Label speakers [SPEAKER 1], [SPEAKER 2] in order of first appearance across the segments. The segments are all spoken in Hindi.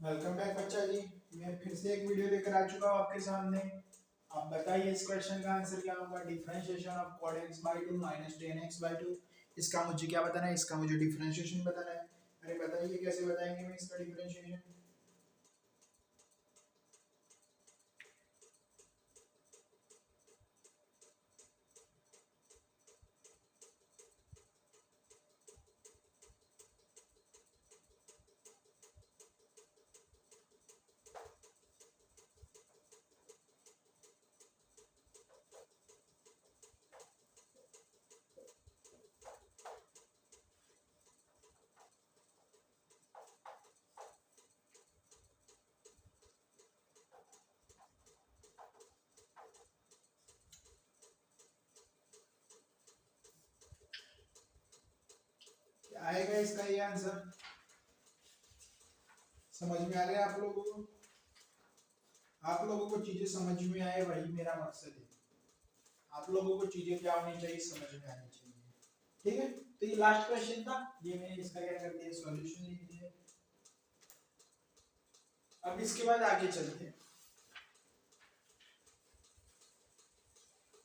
[SPEAKER 1] वेलकम बैक बच्चा जी। मैं फिर से एक वीडियो लेकर आ चुका हूँ आपके सामने। आप बताइए इस क्वेश्चन का आंसर क्या होगा। Differentiation of cot x by 2 minus tan x by 2। इसका मुझे क्या बताना है, इसका मुझे डिफरेंशिएशन बताना है। अरे बताइए कैसे बताएंगे मैं इसका डिफरेंशिएशन। आएगा इसका ये आंसर। समझ में आ रहा है आप लोगों को? आप लोगों को चीजें समझ में आए, वही मेरा मकसद है। आप लोगों को चीजें क्या होनी चाहिए, समझ में आनी चाहिए। ठीक है, तो ये लास्ट क्वेश्चन था, ये मैंने इसका क्या कर दिया, सॉल्यूशन लिख दिया। अब इसके बाद आगे चलते हैं।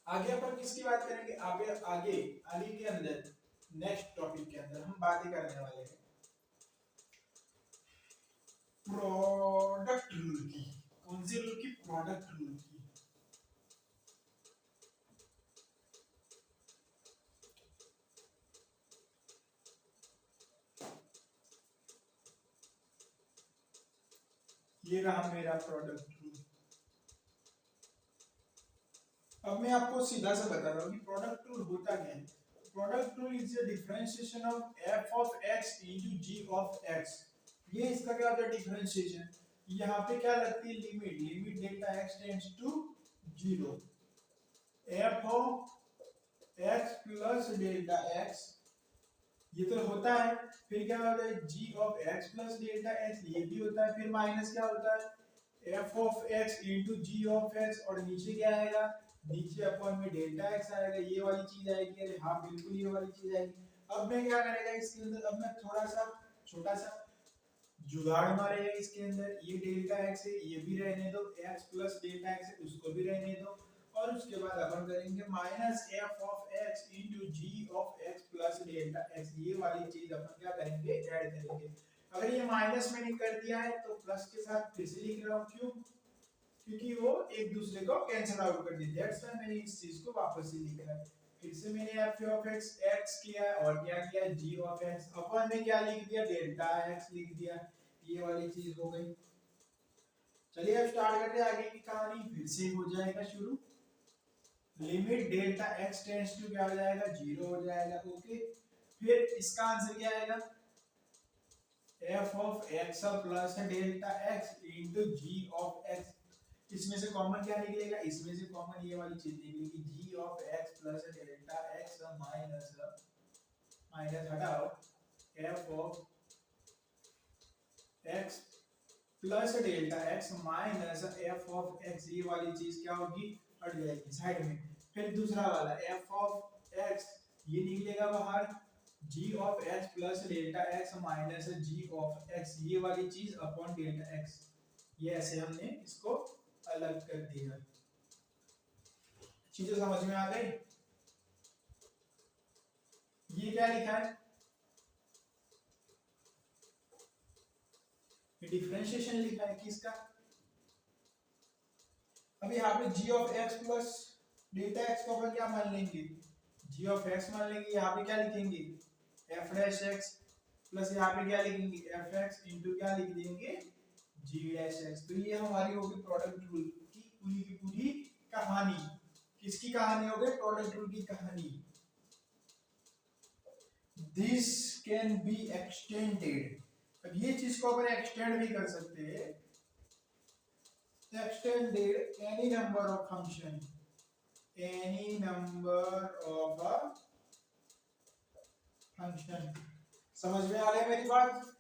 [SPEAKER 1] आगे अपन किसकी बात करेंगे? आगे आगे आगे के अंदर नेक्स्ट टॉपिक के अंदर हम बातें करने वाले हैं प्रोडक्ट रूल की। कौन सी रूल की? प्रोडक्ट रूल की। ये रहा मेरा प्रोडक्ट रूल। अब मैं आपको सीधा सा बता रहा हूँ कि प्रोडक्ट रूल होता क्या है। Product rule is the differentiation of f of x into g of x। ये इसका क्या होता है, डिफरेंशिएशन। यहाँ पे क्या लगती है, limit. Limit delta x tends to 0, f of x plus delta x, ये तो होता है। फिर क्या होता है, g of x plus delta x, ये भी होता है। फिर माइनस क्या होता है, f of x into g of x, और नीचे क्या आएगा, नीचे अपॉन में डेल्टा x आएगा। ये वाली चीज आएगी। अरे हाँ बिल्कुल ये वाली चीज आएगी। अब मैं क्या करेगा इसके अंदर, अब मैं थोड़ा सा छोटा सा जुगाड़ मारेगा इसके अंदर। ये डेल्टा x है, ये भी रहने दो, x प्लस डेल्टा x है उसको भी रहने दो, और उसके बाद अपन करेंगे minus f of x into g of x plus delta x। ये वाली चीज अपन क्या करेंगे, ऐड करेंगे। अगर ये माइनस मैंने कर दिया है तो प्लस के साथ फिर से लिख रहा हूँ। क्यों? क्योंकि वो एक दूसरे को कैंसिल आउट कर देते हैं। दैट्स व्हाई मैंने इस चीज को वापस से लिखा है। फिर से मैंने f ऑफ x किया और क्या किया, g ऑफ x अपन में क्या लिख दिया, डेल्टा x लिख दिया। ये वाली चीज हो गई। चलिए अब स्टार्ट करते हैं आगे की कहानी। फिर से हो जाएगा शुरू। Limit delta x tends to क्या हो जाएगा, 0 हो जाएगा। ओके, फिर इसका आंसर क्या आएगा, f of x plus delta x into g of x। इसमें से कॉमन क्या निकलेगा, इसमें से कॉमन ये वाली चीज निकलेगी, g of x plus delta x minus minus हटाओ f of x plus delta x minus f of x। ये वाली चीज क्या होगी, हट जाएगी साइड में। फिर दूसरा वाला f ऑफ x, ये निकलेगा बाहर, g of x plus delta x minus g of x। ये वाली चीज अपॉन डेल्टा x। ये ऐसे हमने इसको अलग कर दिया। चीजें समझ में आ गई? ये क्या लिखा है, ये डिफरेंशिएशन लिखा है किसका। अब यहाँ पे g of x plus delta x को अपन क्या मान लेंगे, g ऑफ x मान लेंगे। यहाँ पे क्या लिखेंगे, f डैश x प्लस यहाँ पे क्या लिखेंगे, f x इंटू क्या लिख देंगे, g डैश x। तो ये हमारी होगी प्रोडक्ट रूल की पूरी कहानी। किसकी कहानी हो गई, प्रोडक्ट रूल की कहानी। This can be extended. अब ये चीज को अपन एक्सटेंड भी कर सकते हैं। extended any number of function, any number of a function। समझ में आ रहा है मेरी बात?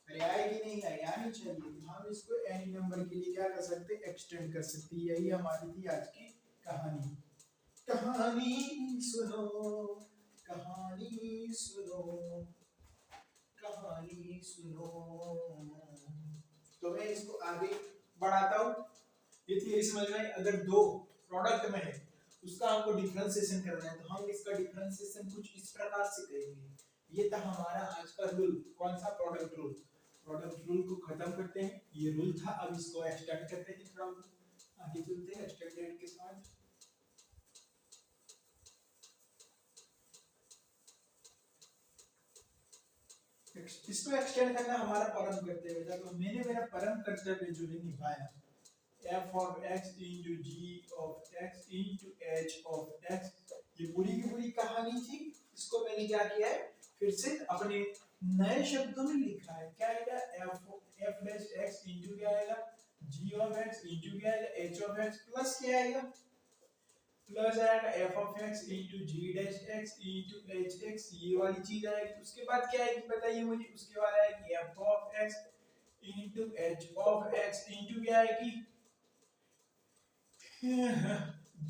[SPEAKER 1] अरे आएगी नहीं आई, आनी चाहिए। हम इसको एनी नंबर के लिए क्या कर सकते, एक्सटेंड कर सकते। यही हमारी थी आज की कहानी। कहानी सुनो, कहानी सुनो, कहानी सुनो। तो मैं इसको आगे बढ़ाता हूँ। ये थियरी समझ में आई। अगर दो प्रोडक्ट में है उसका हमको डिफरेंशिएशन करना है तो हम इसका डिफरेंशिएशन कुछ इस प्रकार से करेंगे। ये था हमारा आज का रूल। कौन सा? Product rule. प्रोडक्ट रूल को खत्म करते हैं। ये रूल था, अब इसको एक्सटेंड करते हैं थोड़ा आगे चलते हैं एक्सटेंडेड के साथ। इसको एक्सटेंड करना हमारा परम कर्तव्य था, तो मैंने मेरा परम कर्तव्य जो है निभाया। f of x into g of x into h of x, ये पूरी की पूरी कहानी थी। इसको मैंने क्या किया है, फिर से अपने नए शब्दों में लिखा है। क्या आएगा? f dash x into क्या आएगा? g of x into क्या आएगा? h of x प्लस क्या आएगा? प्लस आएगा f of x into g dash x into h x, ये वाली चीज आएगी। उसके बाद क्या आएगी बताइए मुझे? उसके बाद आएगी f of x into h of x into क्या आएगी?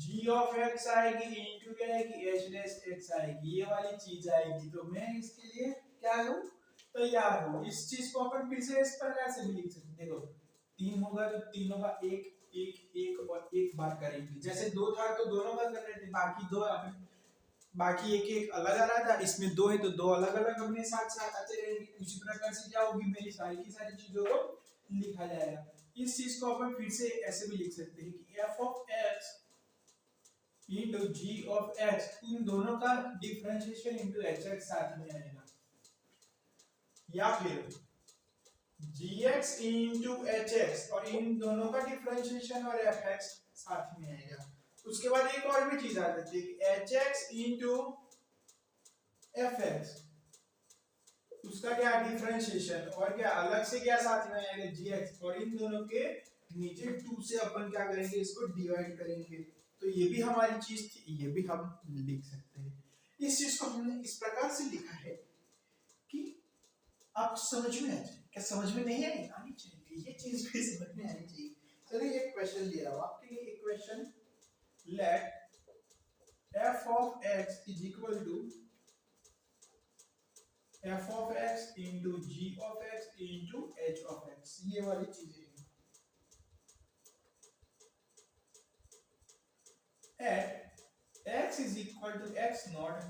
[SPEAKER 1] g of x आएगी into क्या आएगी? h dash x आएगी, ये वाली चीज आएगी। तो मैं इसके लिए क्या हूँ? तैयार हूँ। इस चीज को अपन फिर से इस प्रकार से भी लिख सकते हैं। देखो तीन होगा तो तीनों का एक एक एक और एक बार करेंगे। जैसे दो था तो दोनों का कर रहे थे, बाकी दो बाकी एक एक अलग आ रहा था, इसमें दो है तो दो अलग अलग अपने साथ साथ आते रहेंगे। उसी प्रकार से क्या होगी, मेरी सारी की सारी चीजों को लिखा जाएगा। इस चीज को अपन फिर से ऐसे भी लिख सकते हैं कि f of x into g of x, इन दोनों का डिफरेंशिएशन into hx साथ में आएगा, या फिर gx into hx और इन दोनों का डिफरेंशिएशन और fx साथ में आएगा। उसके बाद एक और भी चीज आ जाती है कि hx into fx, उसका क्या डिफरेंशिएशन और क्या अलग से क्या साथ में आएगा? gx, और इन दोनों के नीचे 2 से अपन क्या करेंगे? इसको डिवाइड करेंगे। तो ये भी हमारी चीज थी, ये भी हम लिख सकते हैं। इस चीज को हमने इस प्रकार से लिखा है कि आप समझ में आ जाए। क्या समझ में नहीं आनी चाहिए? ये चीज भी समझ में आनी चाहिए। चलिए एक क्वेश्चन ले रहा हूं आपके लिए। एक question, let f of x is equal to f of x into g of x into h of x, ये वाली चीजें हैं। At x is equal to x naught,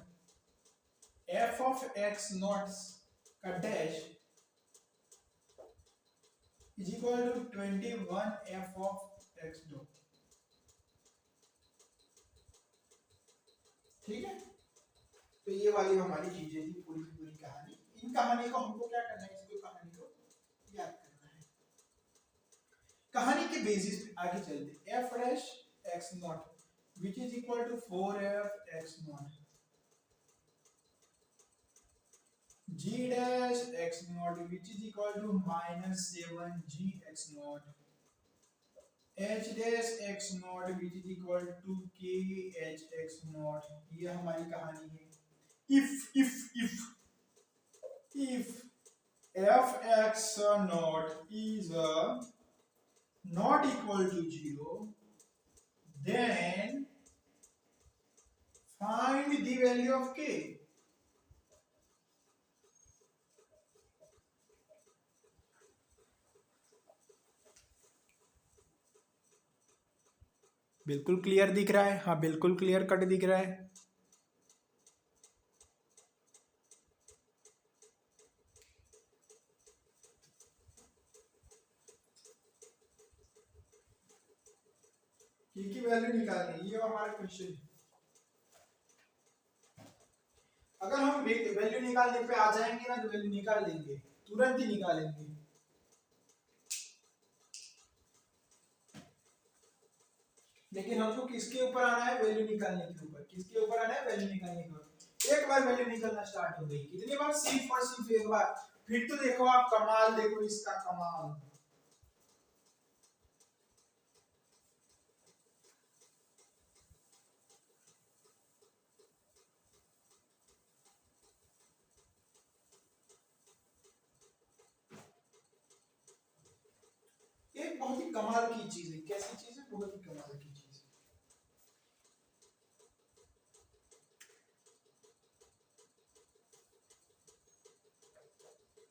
[SPEAKER 1] f of x naught का dash is equal to 21 f of x dot। ठीक है, तो ये वाली हमारी चीजें थी, पूरी की पूरी कहानी। इन कहानी को हमको क्या करना है? इसको कहानी को याद करना है। कहानी के बेसिस पे आगे चलते। f dash x not which is equal to 4f x naught, g dash x naught which is equal to minus 7g x naught, h dash x naught which is equal to k h x naught, ये हमारी कहानी है। if f x naught is not equal to 0, then find the value of k। बिल्कुल क्लियर दिख रहा है? हाँ बिल्कुल क्लियर कट दिख रहा है। की वैल्यू निकालनी, ये हमारा क्वेश्चन है। अगर हम वैल्यू निकालने पे आ जाएंगे ना तो वैल्यू निकाल लेंगे, तुरंत ही निकालेंगे। लेकिन हमको किसके ऊपर आना है? वैल्यू निकालने के ऊपर। किसके ऊपर आना है? वैल्यू निकालने के ऊपर। एक बार वैल्यू निकलना स्टार्ट हो गई, कितनी बार? सिर्फ और सिर्फ एक बार। फिर तो देखो आप कमाल, देखो इसका कमाल। एक बहुत ही कमाल की चीज है। कैसी चीज है? बहुत ही कमाल की चीज है।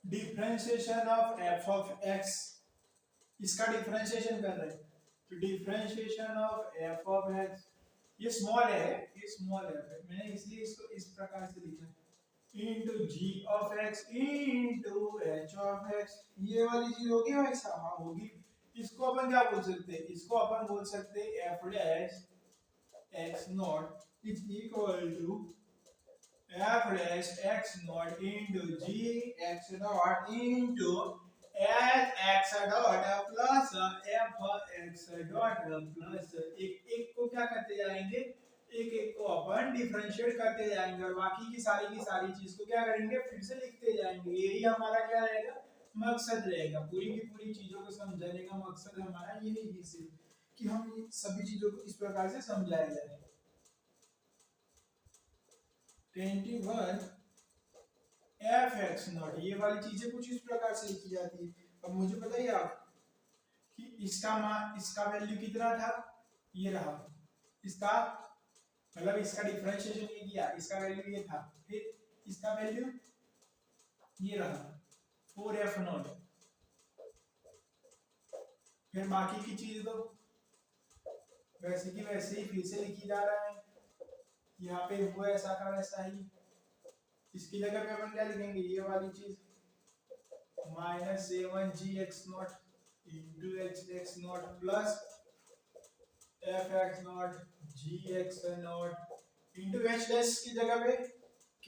[SPEAKER 1] Differentiation of f of x इसका डिफरेंशिएशन कर रहे हैं, तो differentiation of F of x, ये स्मॉल है, ये स्मॉल है, मैंने इसलिए इसको इस प्रकार से लिखा है, into g of x into h of x. ये वाली चीज होगी भाई साहब, हाँ होगी। इसको अपन क्या बोल सकते हैं, इसको अपन बोल सकते हैं f dash x not is equal to f dash x naught into g x naught into h x dot plus f x dot plus एक एक को क्या करते जाएंगे, एक एक को अपन डिफरेंशिएट करते जाएंगे और बाकी की सारी चीज को क्या करेंगे, फिर से लिखते जाएंगे। यही हमारा क्या रहेगा, मकसद रहेगा, पूरी की पूरी चीजों को समझाने का मकसद हमारा यही है कि हम सभी चीजों को इस प्रकार से समझाया जाए। 21 एफ एक्स नॉट, ये वाली चीजें कुछ इस प्रकार से लिखी जाती है। अब मुझे बताइए आप कि इसका मान, इसका वैल्यू कितना था, ये रहा, इसका मतलब इसका डिफरेंशिएशन ये किया, इसका वैल्यू ये था, फिर इसका वैल्यू ये रहा 4f नॉट, फिर बाकी की चीज तो वैसे की वैसे ही फिर से लिखी जा रहा है, यहाँ पे वो ऐसा का वैसा ही। इसकी जगह पे अपन क्या लिखेंगे, ये वाली चीज minus 7g x not into x not plus f x not g x not into h dash की जगह पे k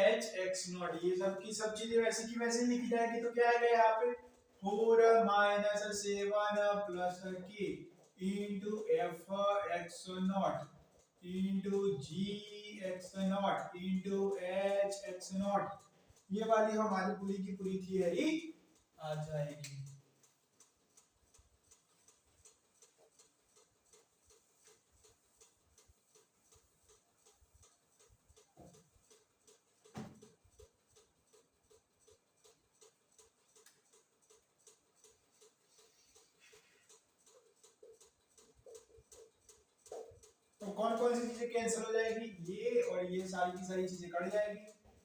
[SPEAKER 1] h x नॉट। ये सब की सब चीजें वैसे की वैसे लिखी जाएगी, तो क्या आएगा यहाँ पे 4 minus 7 plus k into f x not into g x not into h x not. ये वाली हमारी पूरी की पूरी थियरी आ जाएगी। तो कौन कौन सी चीजें कैंसिल हो जाएगी, ये और ये सारी की सारी चीजें कट जाएगी।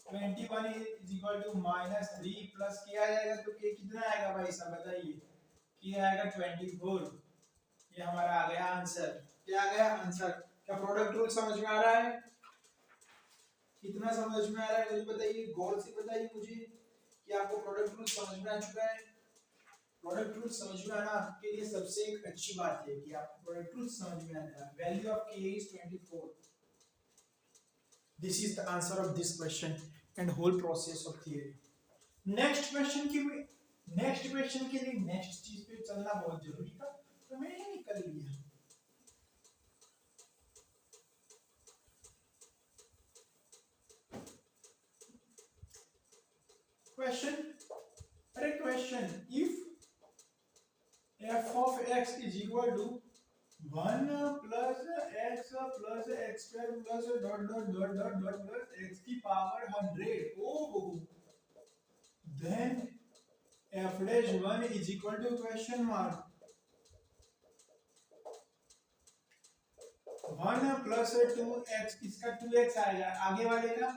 [SPEAKER 1] 21 is equal to minus 3 plus क्या आ जाएगा, तो के कितना आएगा भाई साहब बताइए, के आएगा 24। ये हमारा आ गया आंसर। क्या आ गया आंसर। क्या प्रोडक्ट रूल समझ में आ रहा है, कितना समझ में आ रहा है मुझे बताइए, गौर से बताइए मुझे कि आपको प्रोडक्ट रूल समझ में आ चुका है। प्रोडक्ट रूल समझ में आना आपके लिए सबसे एक अच्छी बात है कि आपको प्रोडक्ट रूल समझ में आता है। Value of k is 24. This is the answer of this question and whole process of theory. Next question के लिए नेक्स्ट चीज पे चलना बहुत जरूरी था, तो मैंने निकल लिया। Question if f of x is equal to 1 plus x plus x square plus dot dot dot dot dot plus x की power 100, oh then f dash 1 is equal to question mark 1 plus 2x, इसका 2x आएगा, आगे वाले का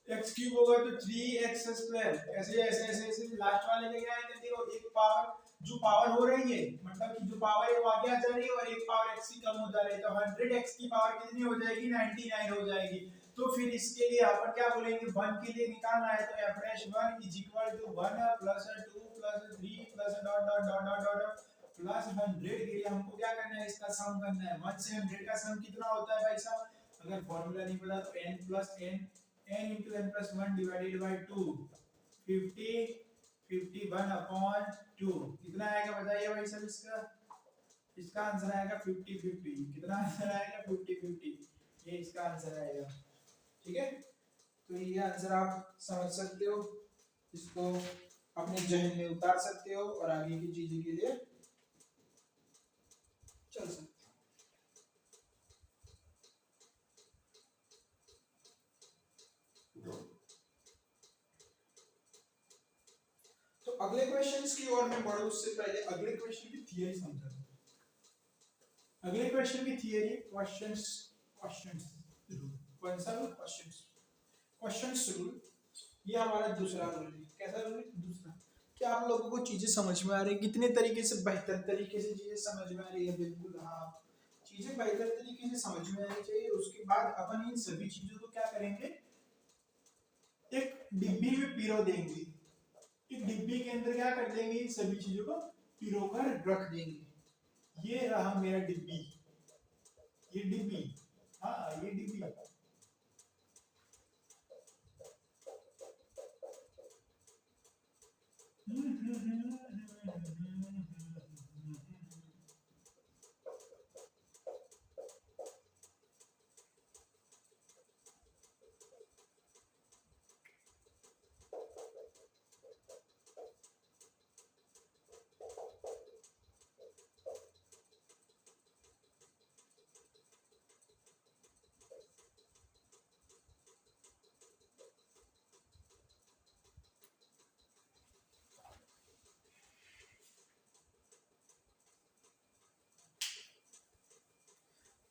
[SPEAKER 1] x क्यूब होगा तो 3x स्क्वायर, ऐसे ऐसे ऐसे ऐसे लास्ट वाले का क्या आएगा, देखो एक पावर जो पावर हो रही है, मतलब कि जो पावर है वो आगे आ जा रही है और एक पावर x की कम हो जा रही है, तो 100x की पावर कितनी हो जाएगी, 99 हो जाएगी। तो फिर इसके लिए अपन क्या बोलेंगे, 1 के लिए निकालना है तो f dash 1 is equal to 1 plus 2 plus 3 plus dot dot dot dot dot plus 100 के लिए हमको क्या करना है, इसका सम करना है। 1 से 100 का सम कितना होता है भाई साहब, अगर फॉर्मूला नहीं पता तो n plus n into n plus 1 divided by 2 50 51 upon 2 कितना आएगा बताइए भाई साहब, इसका आंसर आएगा 50 50। कितना आंसर आएगा 50 50, ये इसका आंसर आएगा। ठीक है, तो ये आंसर आप समझ सकते हो, इसको अपने जहन में उतार सकते हो और आगे की चीजों के लिए चल सकते हो। तो अगले क्वेश्चंस की ओर मैं बढ़ूं उससे पहले अगले क्वेश्चन की थियरी समझा दूं। अगले क्वेश्चन की थियरी क्वेश्चंस रूल, कौन सा रूल, क्वेश्चंस रूल। ये हमारा दूसरा रूल है, कैसा रूल है, दूसरा। क्या आप लोगों को चीजें समझ में आ रही है? कितने तरीके से बेहतर तरीके से चीजें समझ में आ रही है? बिल्कुल हाँ, चीजें बेहतर तरीके से समझ में आनी चाहिए। उसके बाद अपन इन सभी चीजों को क्या करेंगे, एक डिब्बी में पिरो देंगे। एक डिब्बी के अंदर क्या कर देंगे, इन सभी चीजों को पिरो कर रख देंगे। ये रहा मेरा डिब्बी, ये डिब्बी, हाँ ये डिब्बी।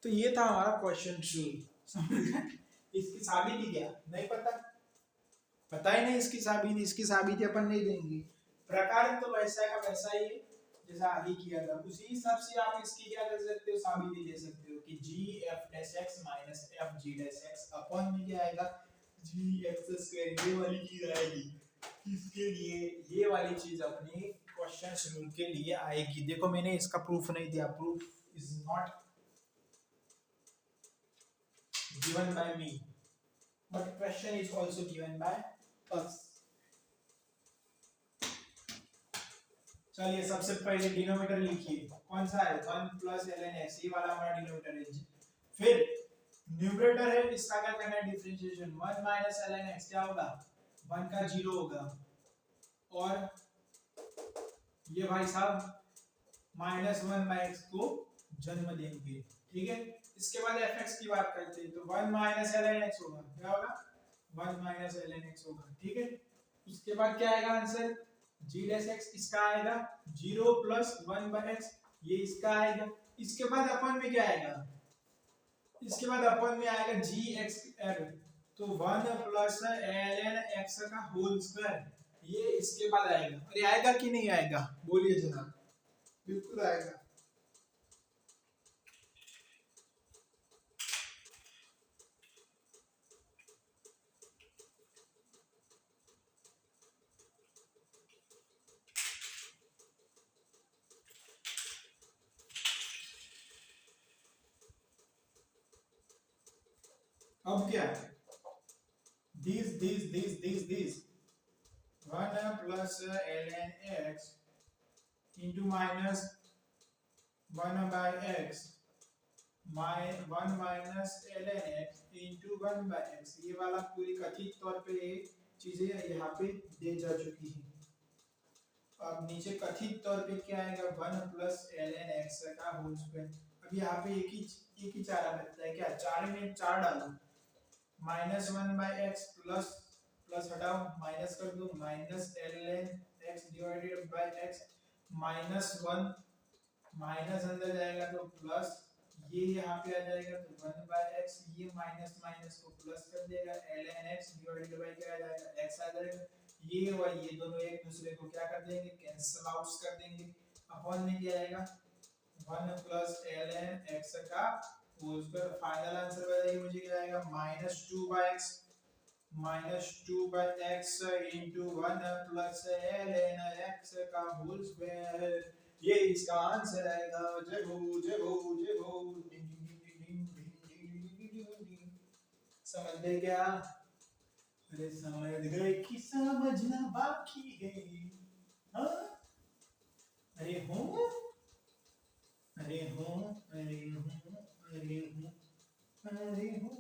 [SPEAKER 1] तो ये था हमारा क्वेश्चन इसकी साबिती क्या, नहीं पता, पता ही नहीं इसकी साबिती। इसकी साबिती अपन नहीं देंगे। प्रकार तो वैसा का वैसा ही है जैसा आगे किया था, उसी हिसाब से आप इसकी क्या कर सकते हो, साबिती दे सकते हो कि g f dash x minus f g dash x upon में क्या आएगा, जी एक्स स्क्वायर। ये वाली चीज आएगी किसके लिए, ये वाली चीज अपने क्वेश्चन रूल के लिए आएगी। देखो मैंने इसका प्रूफ नहीं दिया, proof is not given by me, but question is also given by us. चलिए सबसे पहले डिनोमिनेटर लिखिए, कौन सा है, 1 प्लस एल एन एक्स, ये वाला हमारा डिनोमिनेटर है। फिर न्यूमरेटर है, इसका क्या करना है, differentiation. 1 minus l n x क्या होगा, 1 का 0 होगा, और ये भाई साहब माइनस 1 बाई एक्स को जन्म देंगे, ठीक है। इसके बाद fx की बात करते हैं, तो 1 माइनस एल एन एक्स होगा, क्या होगा, 1 माइनस एल एन एक्स होगा, ठीक है। उसके बाद क्या आएगा आंसर, g डैश x, इसका आएगा 0 प्लस 1 बाय x, ये इसका आएगा। इसके बाद अपन में क्या आएगा, इसके बाद अपन में आएगा g x l, तो 1 प्लस एल एन एक्स का होल स्क्वायर, ये इसके बाद आएगा। अरे आएगा कि नहीं आएगा, बोलिए जनाब, बिल्कुल आएगा। अब क्या है, this 1 plus l n x into minus 1 by x, 1 minus l n x into 1 by x, ये वाला पूरी कथित तौर पे ये चीजें यहाँ पे दे जा चुकी हैं। अब नीचे कथित तौर पे क्या आएगा, 1 प्लस एल एन एक्स का होल स्क्वायर। अब यहाँ पे एक ही चारा बचता है, क्या 4 में 4 डालो, minus 1 by x plus plus हटाओ माइनस कर दो, minus l n x divided by x, minus 1 minus अंदर जाएगा तो प्लस, ये यहाँ पे आ जाएगा तो 1 बाय एक्स, ये माइनस माइनस को प्लस कर देगा, l n x divided by क्या आ जाएगा, एक्स आ जाएगा। ये और ये दोनों एक दूसरे को क्या कर देंगे, कैंसिल आउट कर देंगे। अपॉन में क्या आएगा, 1 प्लस एल एन एक्स का होल स्क्वायर। फाइनल आंसर बताइए मुझे क्या आएगा, minus 2 by x into 1 plus l n x का होल स्क्वायर, ये इसका आंसर आएगा। जय हो जय हो जय हो, समझ गए क्या, अरे समझ गए कि समझना बाकी है, हाँ? अरे हो अरे हो अरे हो अरे हो अरे हो,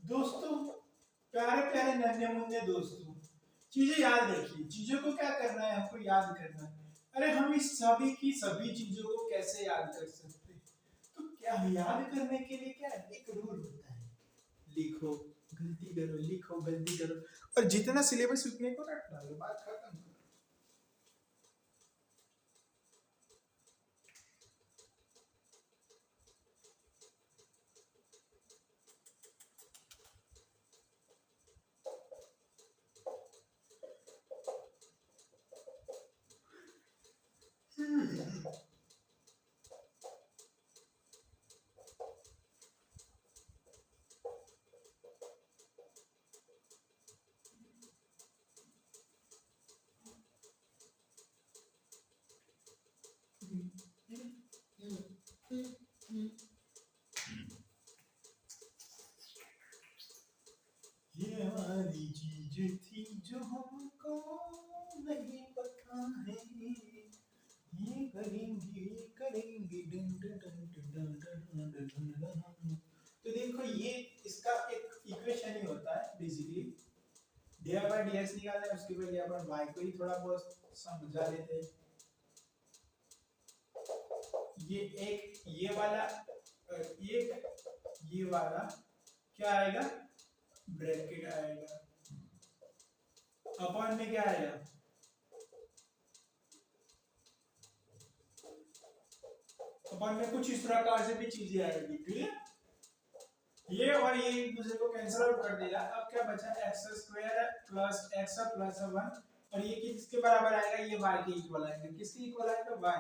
[SPEAKER 1] दोस्तों, प्यारे प्यारे नन्हे मुन्ने दोस्तों, चीजें याद रखिए, चीजों को क्या करना है, हमको याद करना है। अरे हम इस सभी की सभी चीजों को कैसे याद कर सकते हैं? तो क्या याद करने के लिए क्या एक रूल होता है, लिखो गलती करो, लिखो गलती करो, और जितना सिलेबस उतने को रट डालो, बात खत्म। ये वाली चीज थी जो हमको नहीं पता है, ये करेंगे करेंगे done done done done done done done done. तो देखो ये इसका एक इक्वेशन ही होता है बेसिकली, dy by dx निकालना है, उसके पहले अपन y को ही थोड़ा बहुत समझा लेते हैं। ये एक ये वाला एक ये वाला क्या आएगा, ब्रैकेट आएगा, अपॉन में क्या आएगा, अपॉन में कुछ इस प्रकार से भी चीजें आएगी, क्लियर। ये और ये एक दूसरे को कैंसिल आउट कर देगा। अब क्या बचा, x square plus x plus 1, और ये किसके बराबर आएगा, ये y के इक्वल आएगा। किसके इक्वल आएगा, y।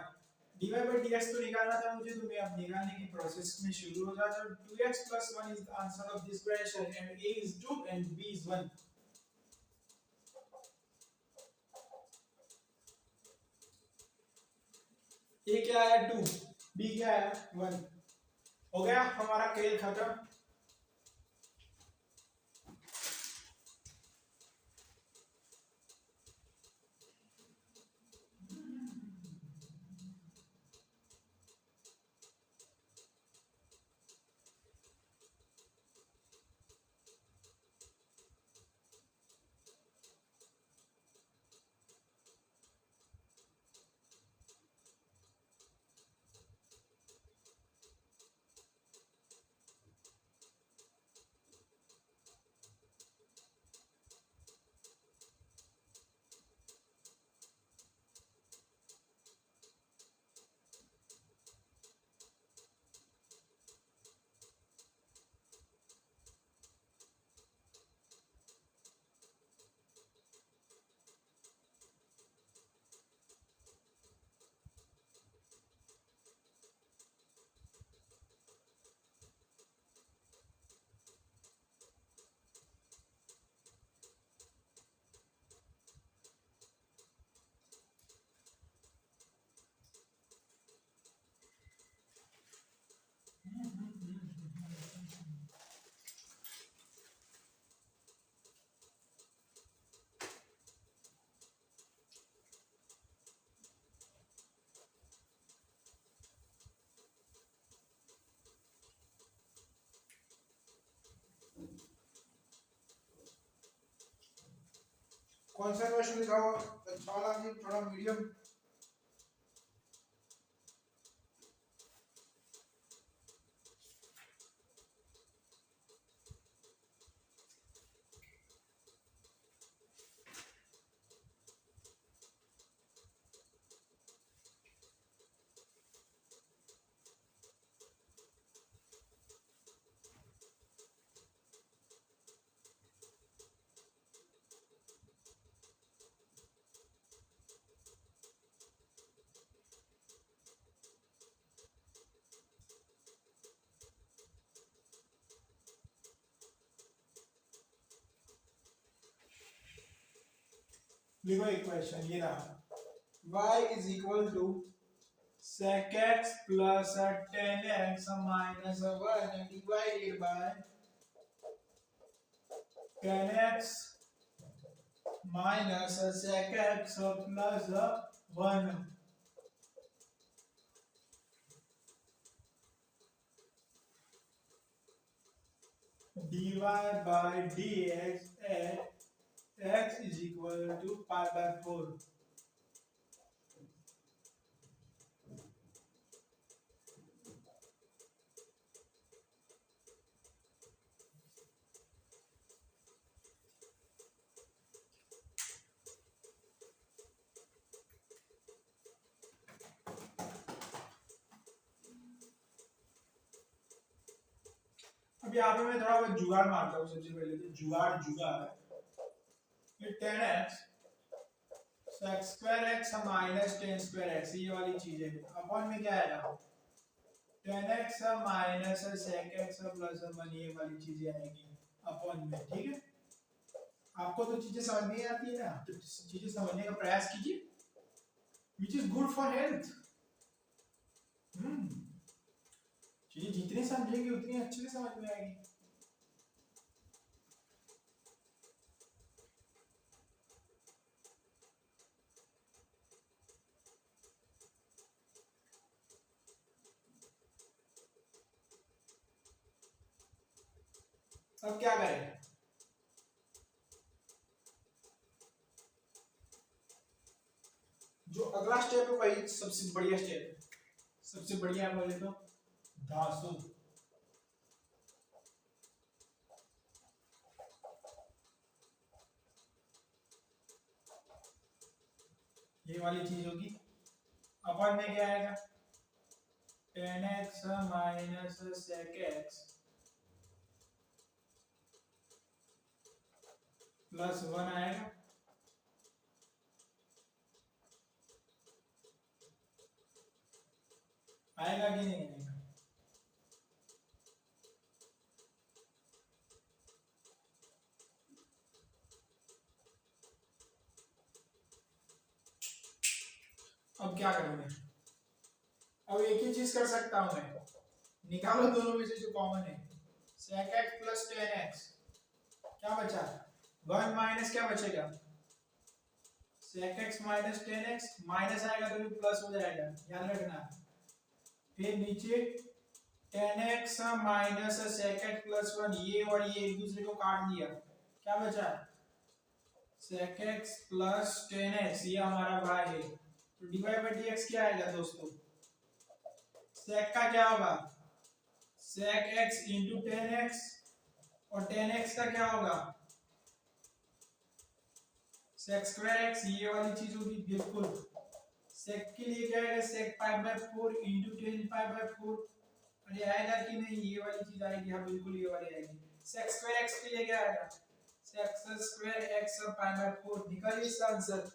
[SPEAKER 1] dy by dx तो निकालना था मुझे, तो मैं अब निकालने की प्रोसेस में शुरू हो जाता हूं। 2x plus 1 is the answer of this question, and a is 2 and b is 1। a क्या आया 2, b क्या आया 1। हो गया हमारा खेल खत्म। कौन सा क्वेश्चन लिखा हुआ, अच्छा वाला कि थोड़ा मीडियम। देखो इक्वेशन ये रहा, y is equal to sec x plus tan x minus 1 divided by tan x minus sec x plus 1 dy by dx at x is equal to pi by 4। अब यहाँ पे मैं थोड़ा बहुत जुगाड़ मारता हूँ। सबसे पहले तो जुगाड़ ये 10x sec square x minus 10 square x ये वाली चीज है। अपॉन में क्या आएगा 10x minus sec x plus 1 ये वाली चीजें आएगी अपॉन में। ठीक है, आपको तो चीजें समझ नहीं आती है ना, तो चीजें समझने का प्रयास कीजिए, which is good for health. चीजें जितनी समझेंगे उतनी अच्छे से समझ में आएगी। अब क्या करें, जो अगला स्टेप है वही सबसे बढ़िया स्टेप है। सबसे बढ़िया बोले तो धासु, ये वाली चीज होगी। अपन में क्या आएगा 10x minus sec x plus 1 आएगा। आएगा कि नहीं आएगा? अब क्या करूंगा, अब एक ही चीज कर सकता हूं मैं, निकालो दोनों में से जो कॉमन है। sec x प्लस 10x क्या बचा 1 माइनस क्या बचेगा sec x minus 10x, minus आएगा तो भी प्लस हो जाएगा, याद रखना। फिर नीचे 10x minus sec x plus 1 ये और ये एक दूसरे को काट दिया, क्या बचा sec x प्लस 10x ये हमारा y है। तो dy बाई dx क्या आएगा दोस्तों, sec का क्या होगा sec x इंटू 10x और 10x का क्या होगा sec स्क्वायर x ये वाली चीज होगी बिल्कुल। sec के लिए क्या आएगा sec pi by 4 into 10 pi by 4, और ये आएगा कि नहीं ये वाली चीज आएगी, हाँ बिल्कुल ये वाली आएगी। sec स्क्वायर x के लिए क्या आएगा sec square x pi by 4, निकालिए इसका आंसर।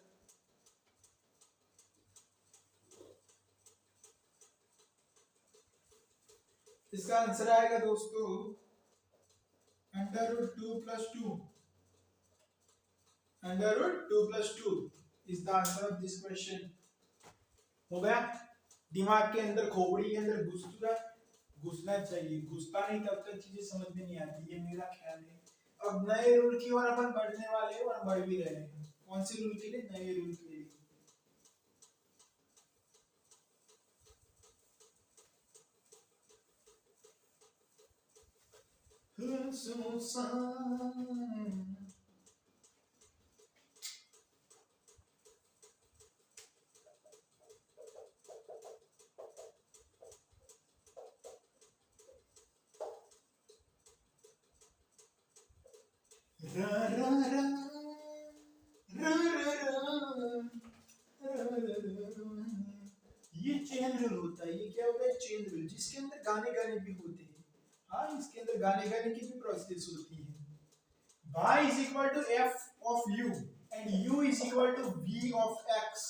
[SPEAKER 1] इसका आंसर आएगा दोस्तों under root 2 plus 2, under root 2 plus 2 is the answer of this question. हो गया, दिमाग के अंदर खोपड़ी के अंदर घुसना चाहिए, घुसता नहीं तब तक चीजें समझ में नहीं आती, ये मेरा ख्याल है। अब नए रूल की ओर अपन बढ़ने वाले हैं और बढ़ भी रहे हैं। कौन से रूल के लिए, नए रूल के लिए। ये चेन रूल होता है। ये क्या होता है चेन रूल, जिसके अंदर गाने गाने भी होते हैं। हाँ, इसके अंदर गाने गाने की भी प्रोसेस होती है। y is equal to f of u and u is equal to v of x,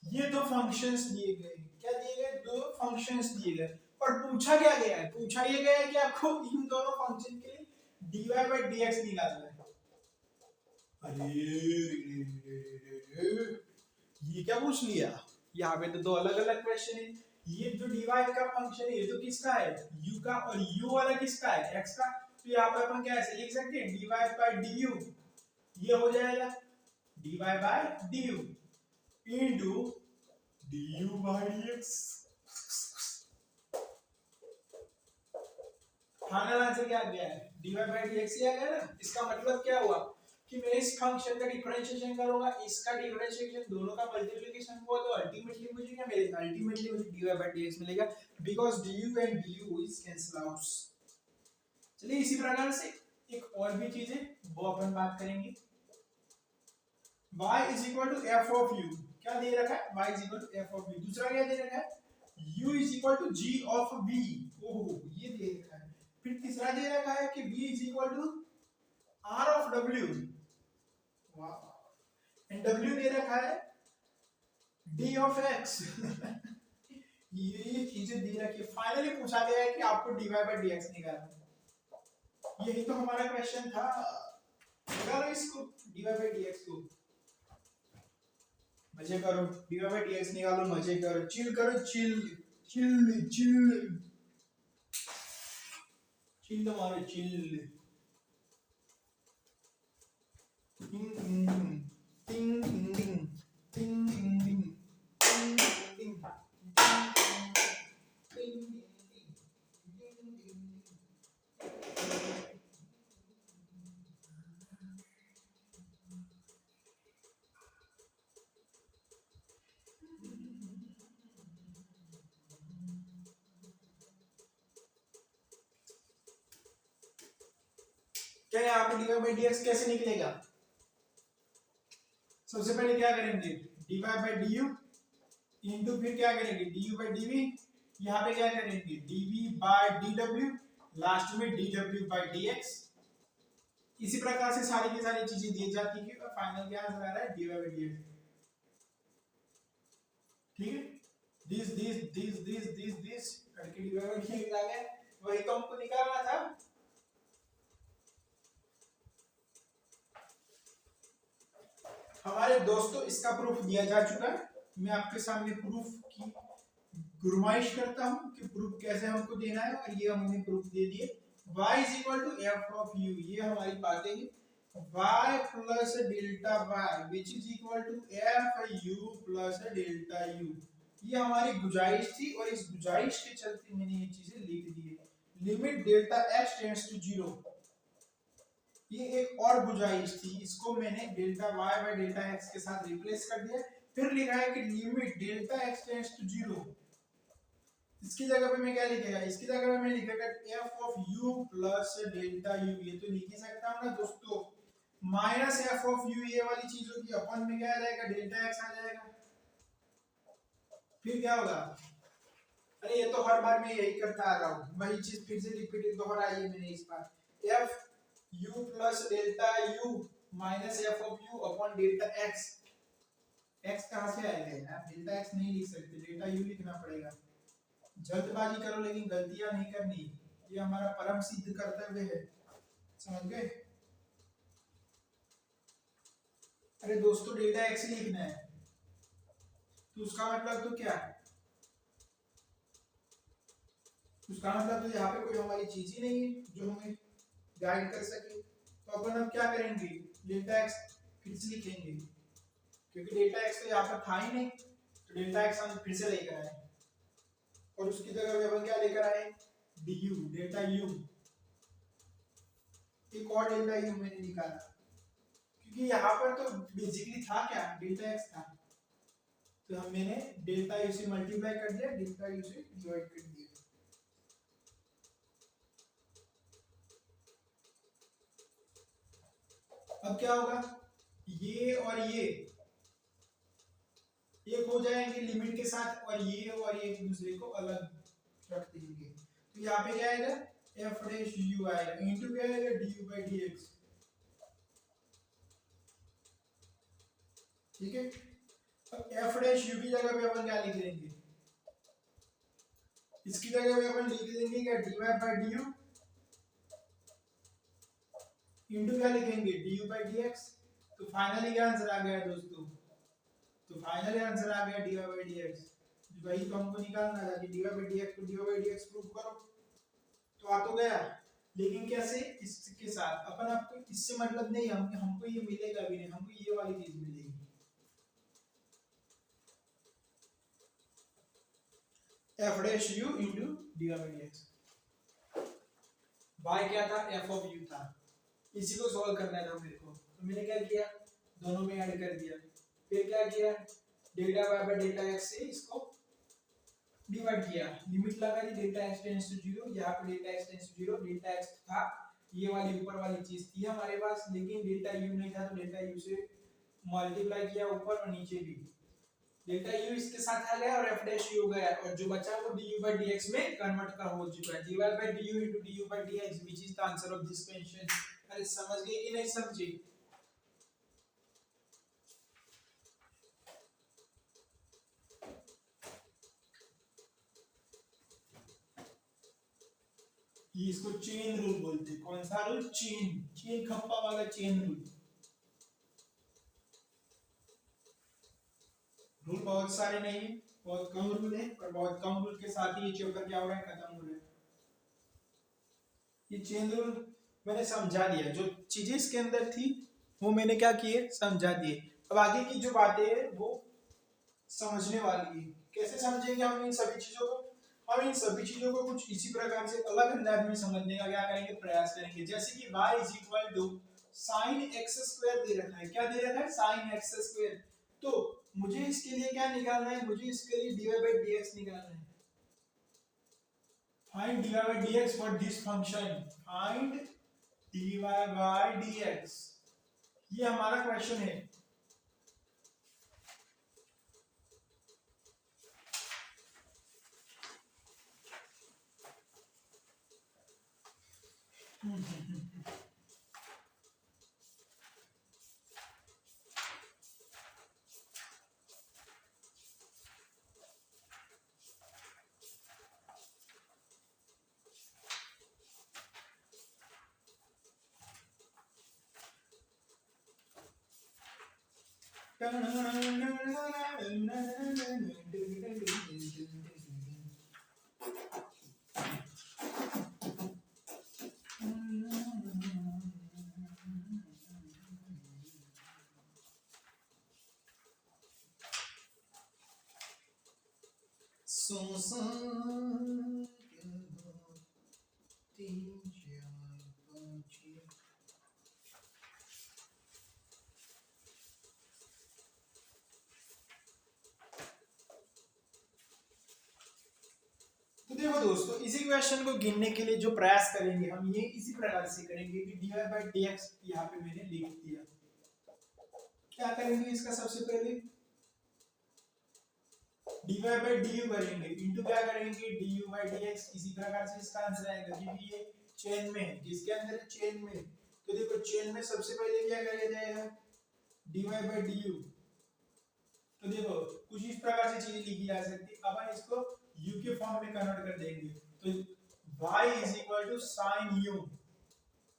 [SPEAKER 1] ये दो फंक्शंस दिए गए। क्या दिए गए, दो फंक्शंस दिए गए। और पूछा क्या गया है, पूछा ये गया है कि आपको इन दोनों फंक्शन के लिए dy by dx निकालना है। अरे ये क्या पूछ लिया, यहाँ पे तो दो अलग अलग क्वेश्चन है। ये जो dy का फंक्शन है ये तो किसका है u का, और u वाला किसका है x का। तो यहाँ पे अपन क्या ऐसे लिख सकते हैं dy by du, ये हो जाएगा dy by du into du by dx। Final answer क्या आ गया है dy by dx ही आ गया ना। इसका मतलब क्या हुआ, कि मैं इस फंक्शन का डिफरेंशिएशन करूंगा, इसका डिफरेंशिएशन, दोनों का मल्टीप्लिकेशन हुआ तो अल्टीमेटली मुझे क्या मिलेगा, अल्टीमेटली मुझे dy/dx मिलेगा, because du and du is cancel out. चलिए इसी प्रकार से एक और भी चीज है वो अपन बात करेंगे। y is equal to f of u, क्या दे रखा है, y is equal to f of v। दूसरा क्या दे रखा है, u is equal to g of v, ओहो ये दे रखा है। फिर तीसरा दे रखा है कि v is equal to r of w, वाह, एंड w दे रखा है d ऑफ x ये चीजें दे रखी है। फाइनली पूछा गया है कि आपको dy/dx निकालना है। यही तो हमारा क्वेश्चन था, निकालो इसको dy/dx को, मजे करो, dy/dx निकालो, मजे करो, चिल करो, चिल चिल चिल चिल मारो, चिल। टिंग टिंग टिंग टिंग टिंग टिंग टिंग टिंग क्या यहाँ पे dy/dx कैसे निकलेगा? सबसे पहले क्या करेंगे, dy/du इंटू फिर क्या करेंगे du/dv, यहाँ पे क्या करेंगे dv/dw, लास्ट में dw/dx। इसी प्रकार से सारी की सारी चीजें दी जाती है और फाइनल क्या आंसर आ रहा है dy/dx। ठीक है, दिस करके dy/dx आ गया, वही तो हमको निकालना था। हमारे दोस्तों इसका प्रूफ दिया जा चुका है, मैं आपके सामने प्रूफ की गुरमाइश करता हूं कि प्रूफ कैसे हमको देना है, और ये हमने प्रूफ दे दिए। y is equal to f of u, ये हमारी बातें हैं, y plus delta y which is equal to f u plus delta u, ये हमारी गुजारिश थी और इस गुजारिश के चलते मैंने ये चीजें लिख दी है। Limit delta x tends to 0, ये एक और गुजारिश थी, इसको मैंने delta y by delta x के साथ रिप्लेस कर दिया। फिर लिखा है कि limit delta x tends to 0, इसकी जगह पे मैं क्या लिखेगा, इसकी जगह पे मैं लिखेगा f of u plus delta u, ये तो लिख ही सकता हूं ना दोस्तों, माइनस f ऑफ u, ये वाली चीज होगी, अपन में क्या आ जाएगा डेल्टा x आ जाएगा। फिर क्या होगा, अरे ये तो हर बार मैं यही करता आ रहा हूँ, वही चीज फिर से रिपीट दोहराई है मैंने इस बार, f u plus delta u minus f of u upon delta x। x कहां से आएगा यार, डेल्टा x नहीं लिख सकते, डेल्टा u लिखना पड़ेगा। जल्दबाजी करो लेकिन गलतियां नहीं करनी, ये हमारा परम सिद्ध कर्तव्य है, समझ गए। अरे दोस्तों डेल्टा x लिखना है, तो उसका मतलब तो क्या है, उसका मतलब तो यहाँ पे कोई हमारी चीज ही नहीं है जो हमें गाइड कर सके। तो अपन अब क्या करेंगे, डेल्टा x फिर से लिखेंगे, क्योंकि डेल्टा x तो यहाँ पर था ही नहीं, तो डेल्टा x हम फिर से लेकर आए और उसकी जगह पे अपन क्या लेकर आए du डेल्टा u, एक और डेल्टा u मैंने निकाला, क्योंकि यहाँ पर तो बेसिकली था क्या, डेल्टा x था, तो हम मैंने डेल्टा u से मल्टीप्लाई कर दिया, डेल्टा u से डिवाइड कर दिया। अब क्या होगा, ये और ये एक हो जाएंगे लिमिट के साथ, और ये एक दूसरे को अलग रख देंगे, तो यहाँ पे क्या आएगा f डैश u आएगा, इनटू क्या आएगा du/dx। ठीक है, अब f डैश u की जगह पे अपन क्या लिख लेंगे, इसकी जगह पे अपन लिख देंगे क्या dy/du इंटू क्या लिखेंगे du/dx। तो फाइनली क्या आंसर आ गया दोस्तों, तो फाइनली आंसर आ गया dy/dx, वही तो हमको निकालना था कि dy/dx को dy/dx प्रूव करो, तो आ तो गया, लेकिन कैसे, इसके साथ अपन, आपको इससे मतलब नहीं, हमको ये मिलेगा भी नहीं, हमको ये वाली चीज मिलेगी, f dash u into dy/dx। y क्या था, f ऑफ u था, इसी को सॉल्व करना है मेरे को, तो तो मैंने क्या किया, दोनों में ऐड कर दिया। फिर क्या किया, delta y by delta x से इसको डिवाइड किया, लिमिट लगा दी डेल्टा एक्स टेंड्स टू 0, यहाँ पे delta x tends to 0, delta x था ये वाली ऊपर वाली चीज थी हमारे पास, लेकिन डेल्टा यू नहीं था तो डेल्टा यू से मल्टीप्लाई किया ऊपर और नीचे भी, डेल्टा यू इसके साथ आ गया और एफ डैश यू हो गया, और जो बचा वो du by dx में कन्वर्ट कर हो चुका है, dy by du into du by dx which is the answer of this question। अरे समझ गए कि नहीं समझे? ये इसको चेन रूल बोलते हैं। कौन सा रूल? चेन, चेन खप्पा वाला चेन रूल। रूल बहुत सारे नहीं है, बहुत कम रूल है, और बहुत कम रूल के साथ ही ये चैप्टर क्या हो रहा है, खत्म हो रहा है। ये चेन रूल मैंने समझा दिया, जो चीजें इसके अंदर थी वो मैंने क्या किए, समझा दिए। अब आगे की जो बातें हैं वो समझने वाली है। कैसे समझेंगे हम इन सभी चीजों को? हम इन सभी चीजों को कुछ इसी प्रकार से अलग अंदाज में समझने का क्या करेंगे, प्रयास करेंगे। जैसे कि y is equal to sine x square दे रखा है, क्या दे रखा है, साइन एक्स स्क्वायर। तो मुझे इसके लिए क्या निकालना है, मुझे इसके लिए dy by dx निकालना है। Find dy by dx for this function, find dy by dx, ये हमारा क्वेश्चन है। तो देखो दोस्तों, इसी क्वेश्चन को गिनने के लिए जो प्रयास करेंगे हम, ये इसी प्रकार से करेंगे कि dy by dx यहाँ पे मैंने लिख दिया। क्या करेंगे इसका, सबसे पहले dy by du करेंगे, इंटू क्या करेंगे, du by dx। इसी प्रकार से इसका आंसर आएगा, क्योंकि ये चेन में है। किसके अंदर है, चेन में। तो देखो चेन में सबसे पहले क्या किया जाएगा, dy by du। तो देखो कुछ इस प्रकार से चीजें लिखी जा सकती है। अपन इसको u के फॉर्म में कन्वर्ट कर देंगे, तो y is equal to sine u,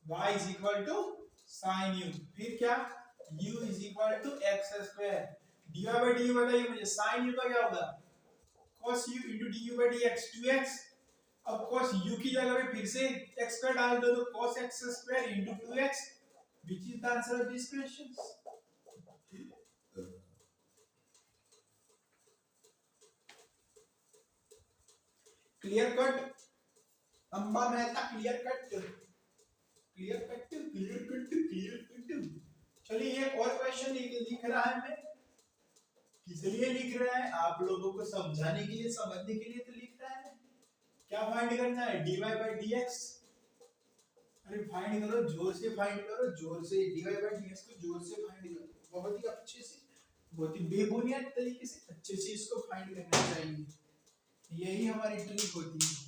[SPEAKER 1] y is equal to sine u। फिर क्या, u is equal to x square. dy by du बताइए मुझे, साइन u का क्या होगा, cos u into du by dx 2x। अब cos u की जगह पे फिर से x स्क्वायर डाल दो, तो cos x square into 2x, which is the answer of this question। Clear cut, Amba Mehta, clear cut, clear cut, clear cut, clear cut. चलिए एक और क्वेश्चन लिख रहा है मैं, किस लिए लिख रहा है, आप लोगों को समझाने के लिए, समझने के लिए तो लिख रहा है। क्या फाइंड करना है, dy by dx। अरे फाइंड करो, जोर से फाइंड करो, जोर से, dy by dx को जोर से फाइंड करो, बहुत ही अच्छे से, बहुत ही बेबुनियाद तरीके से अच्छे से इसको फाइंड करना चाहिए। यही हमारी ट्रिक होती है।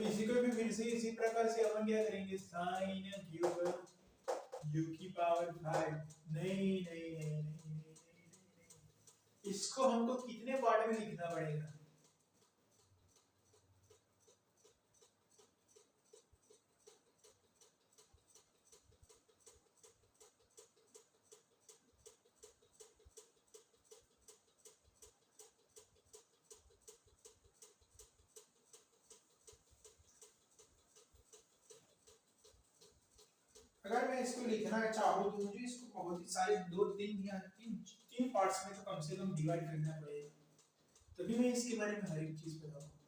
[SPEAKER 1] तो इसी को भी फिर से इसी प्रकार से अपन क्या करेंगे, साइन क्यूब यू की पावर 5। नहीं नहीं नहीं नहीं नहीं नहीं नहीं, इसको हमको कितने पार्ट में लिखना पड़ेगा, अगर मैं इसको लिखना चाहूँ तो मुझे इसको बहुत ही सारे दो तीन या तीन पार्ट्स में तो कम से कम डिवाइड करना पड़ेगा, तभी मैं इसके बारे में हर एक चीज बताऊंगा।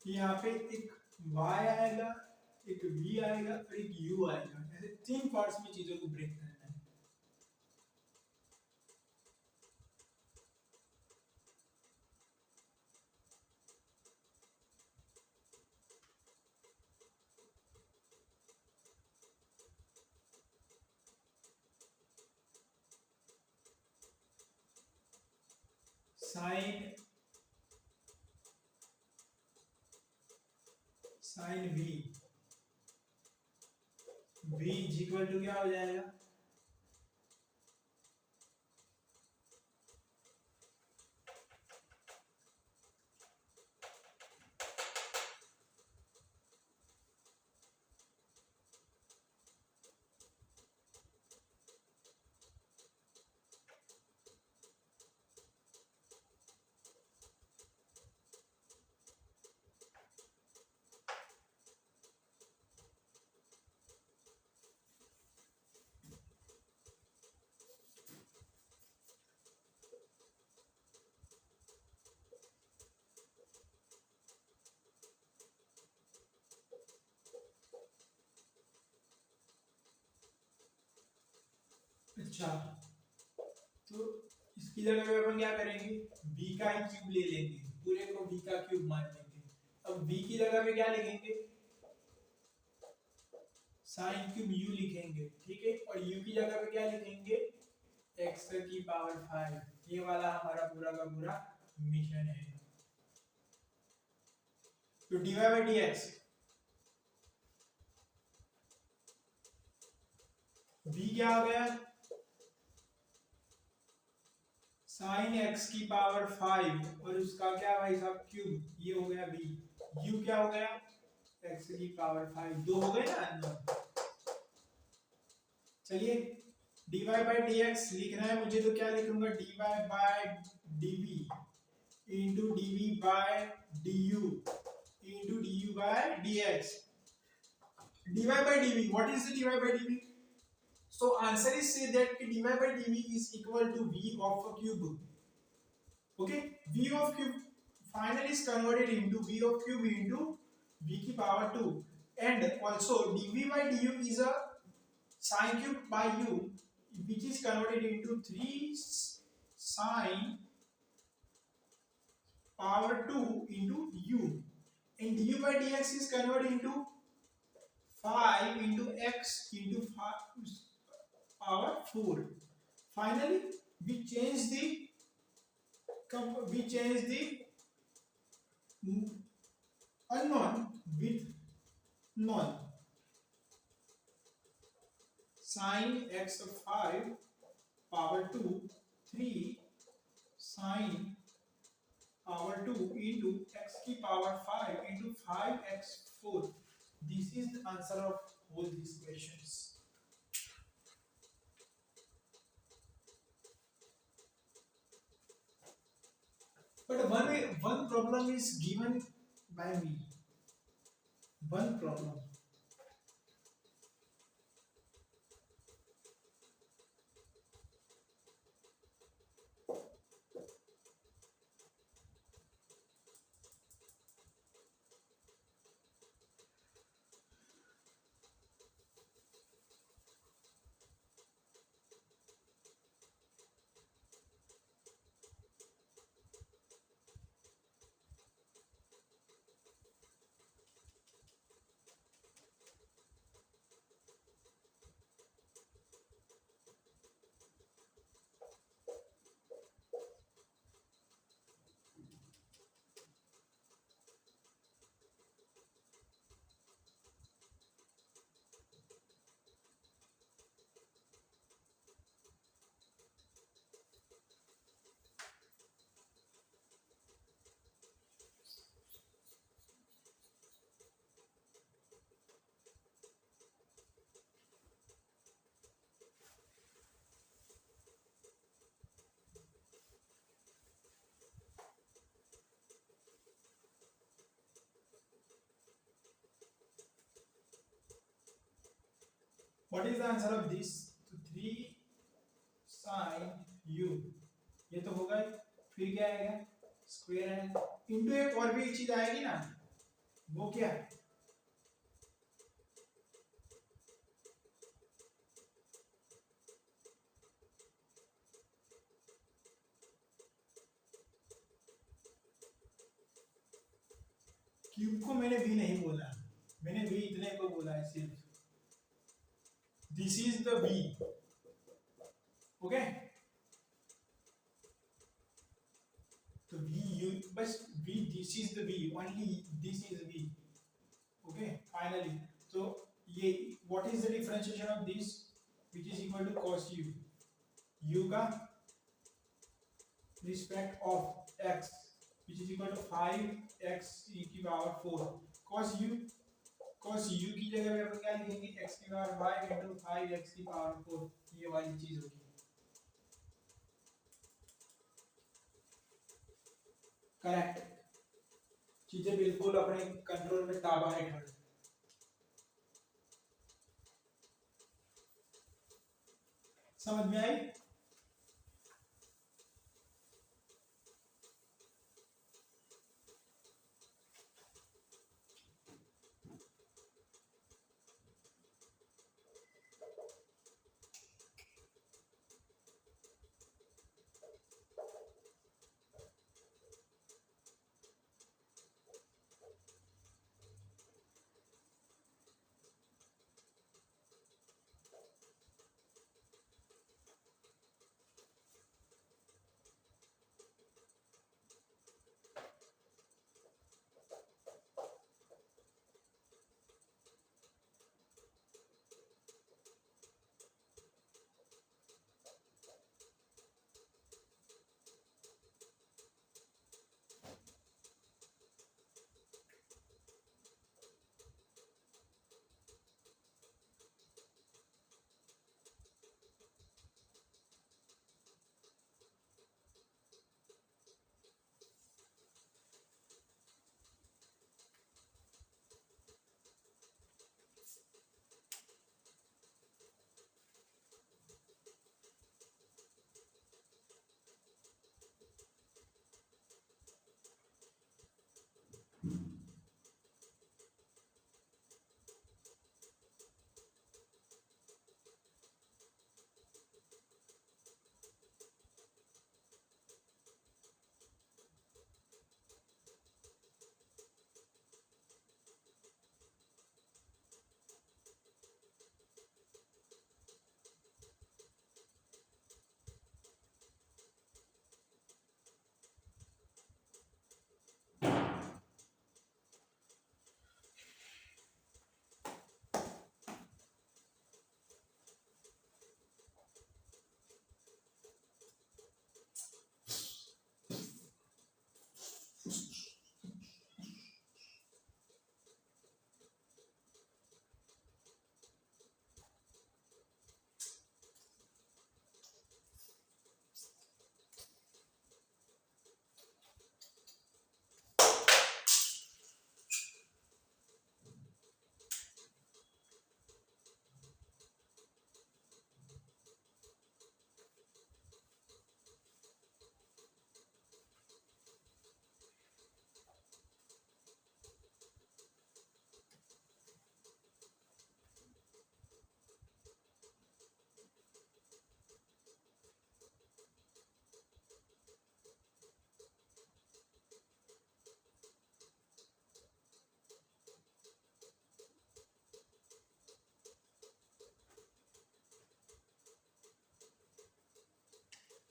[SPEAKER 1] यहाँ पे एक y आएगा, एक v आएगा और एक u आएगा, ऐसे तीन पार्ट्स में चीजों को ब्रेक करना है। Sine sine v, v equal to क्या हो जाएगा, अच्छा तो इसकी जगह पे अपन क्या करेंगे, b का ही क्यूब ले लेंगे, पूरे को b का क्यूब मान लेंगे। अब b की जगह पे क्या लिखेंगे, साइन क्यूब u लिखेंगे, ठीक है, और u की जगह पे क्या लिखेंगे, x की पावर 5। ये वाला हमारा पूरा का पूरा मिशन है। तो dy by dx, v क्या हो गया, साइन x की पावर 5 और उसका क्या भाई साहब क्यूब, ये हो गया v, u क्या हो गया, x की पावर 5, दो हो गए ना अननोन। चलिए dy by dx लिखना है मुझे, तो क्या लिखूंगा, dy by dv into dv by du into du by dx। dy by dv, what is the dy by dv? So answer is say that dy by dv is equal to v of a cube. Okay, v of cube finally is converted into v of cube into v की power 2, and also dv by du is a sin cube by u which is converted into 3 sin power 2 into u, and du by dx is converted into 5 into x into 5 power 4. Finally we change the unknown with known. Sin x of 5 power 2 3 sin power 2 into x की power 5 into 5x 4. This is the answer of all these questions. But one problem is given by me. One problem. What is the answer of this? तो 3 sin u, ये तो होगा ही। फिर क्या आएगा? स्क्वायर है इंटू एक और भी एक चीज आएगी ना, वो क्या है? क्यूब को मैंने भी नहीं बोला, मैंने भी इतने को बोला है सिर्फ। This is the B, okay. तो v u बस v, this is the v, only this is v, okay. Finally तो ये what is the differentiation of this, which is equal to cos u, u का respect of x, which is equal to 5x e की पावर 4। cos u की जगह पे अपन क्या लिखेंगे, x की पावर 5 into 5x की पावर 4, ये वाली चीज होगी। करेक्ट, चीजें बिल्कुल अपने कंट्रोल में ताबा हेठળ। समझ में आई?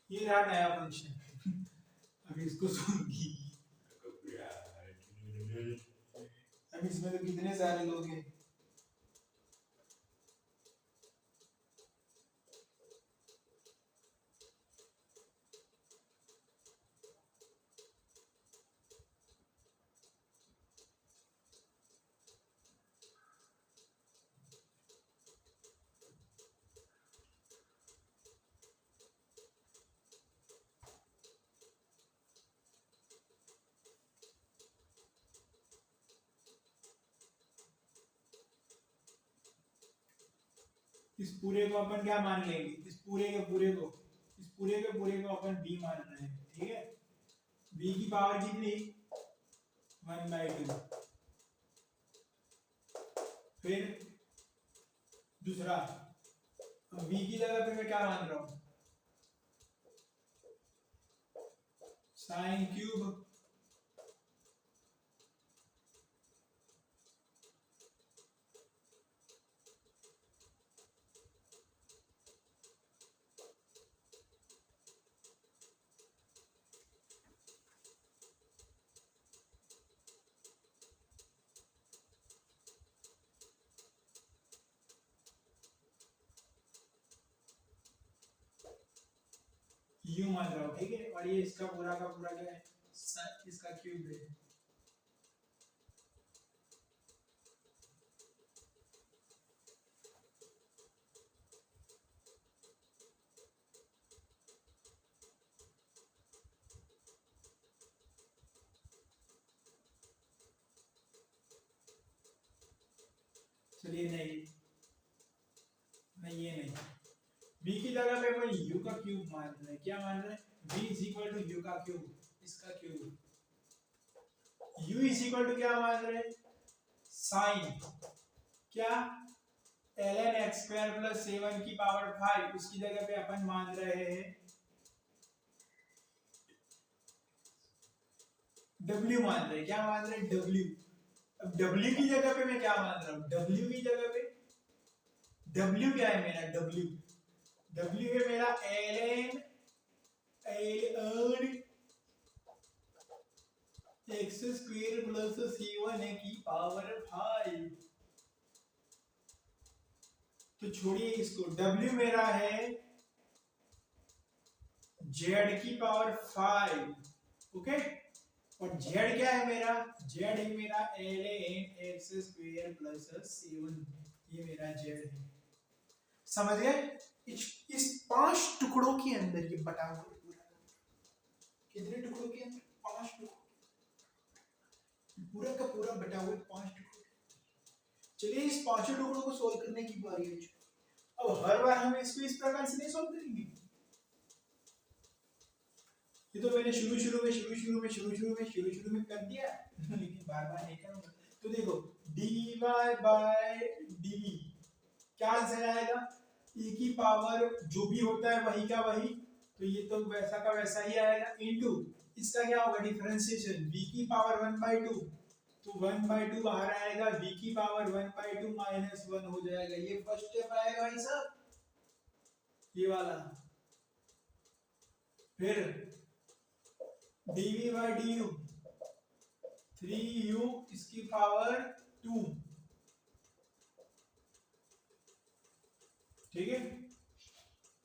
[SPEAKER 1] ये रहा नया फंक्शन। अब इसको सुनगी। अब इसमें तो कितने सारे लोग हैं। इस पूरे को अपन क्या मान लेंगे, इस पूरे के पूरे को, इस पूरे के पूरे को अपन b मान रहे हैं, ठीक है। b की पावर कितनी, 1/2। फिर दूसरा, अब b की जगह पे मैं क्या मान रहा हूं, साइन क्यूब। यू मान रहा हूं, ठीक है। और ये इसका पूरा का पूरा क्या है, इसका क्यूब है। चलिए नहीं नहीं, ये नहीं, b की जगह पे अपन u का क्यूब मान रहे हैं। क्या मान रहे हैं, v is equal to u का क्यूब, इसका cube. u is equal to क्या मान रहे हैं, साइन क्या, ln x स्क्वायर प्लस 7 की पावर 5, उसकी जगह पे अपन मान रहे हैं w मान रहे हैं। क्या मान रहे हैं, w। अब w की जगह पे मैं क्या मान रहा हूँ, w की जगह पे, w क्या है मेरा, w है मेरा ln x स्क्वायर प्लस 7 की पावर 5। तो छोड़िए इसको, w मेरा है z की पावर 5, ओके। और z क्या है मेरा, z है मेरा ln x स्क्वायर प्लस 7, ये मेरा z है। समझ गए, इस 5 टुकड़ों के अंदर ये बटा हुआ पूरा, कितने टुकड़ों के अंदर, 5 टुकड़ों, पूरा का पूरा बटा हुआ 5 टुकड़ों। चलिए इस 5 टुकड़ों को सोल्व करने की बारी है। अब हर बार हम इसको इस प्रकार से नहीं सोल्व करेंगे, ये तो मैंने शुरू में कर दिया लेकिन बार बार नहीं करूंगा। तो देखो dy बाय dv क्या आंसर आएगा, e की पावर जो भी होता है वही का वही, तो ये तो वैसा का वैसा ही आएगा, इनटू इसका क्या होगा, डिफरेंशिएशन v की पावर 1/2, तो 1/2 बाहर आएगा, v की पावर 1/2 -1 हो जाएगा। ये फर्स्ट स्टेप आएगा भाई साहब, ये वाला। फिर dv by du 3u इसकी पावर 2, ठीक है।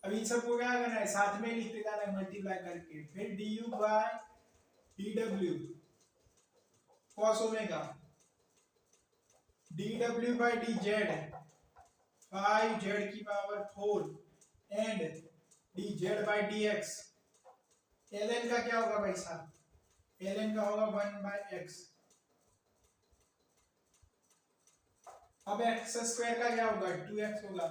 [SPEAKER 1] अब इन सबको क्या करना है, साथ में लिखते जाना है मल्टीप्लाई करके। फिर du by dw cos omega, dw by dz 5z की power 4 and dz by dx, ln का क्या होगा भाई साहब, ln का होगा 1/x। अब x स्क्वायर का क्या होगा, 2x होगा।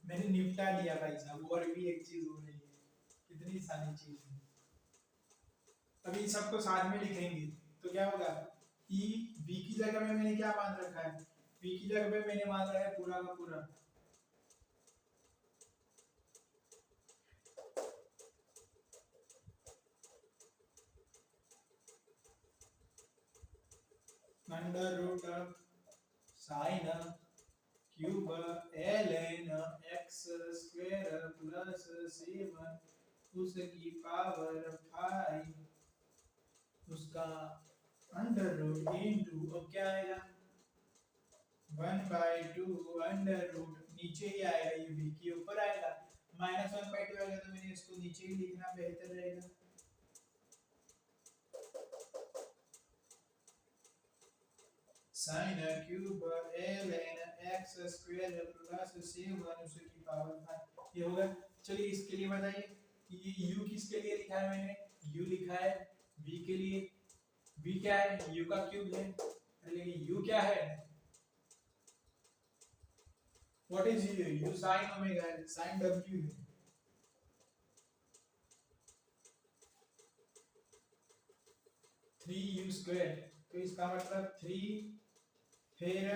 [SPEAKER 1] मैंने निपटा लिया भाई साहब, और भी एक चीज हो रही है, कितनी सारी चीज है। अब इन सबको साथ में लिखेंगे तो क्या होगा, e v की जगह में मैंने क्या मान रखा है, v की जगह पे मैंने मान रखा है पूरा का पूरा, under root sine cube ln x square plus 7 उसकी पावर 5 उसका अंडर रूट इनटू, अब क्या आएगा 1/2 अंडर रूट, नीचे ही आएगा, ये v के ऊपर आएगा, -1/2 आएगा, तो मैंने इसको नीचे ही लिखना बेहतर रहेगा। Sign cube ln x square plus 7 उसकी पावर 5, ये होगा। चलिए इसके लिए बताइए, ये u किसके लिए लिखा है मैंने, u लिखा है v के लिए, v क्या है, u का क्यूब है, लेकिन u क्या है, what is u, u sin omega है, sin w है, थ्री u स्क्वायर, तो इसका मतलब 3, फिर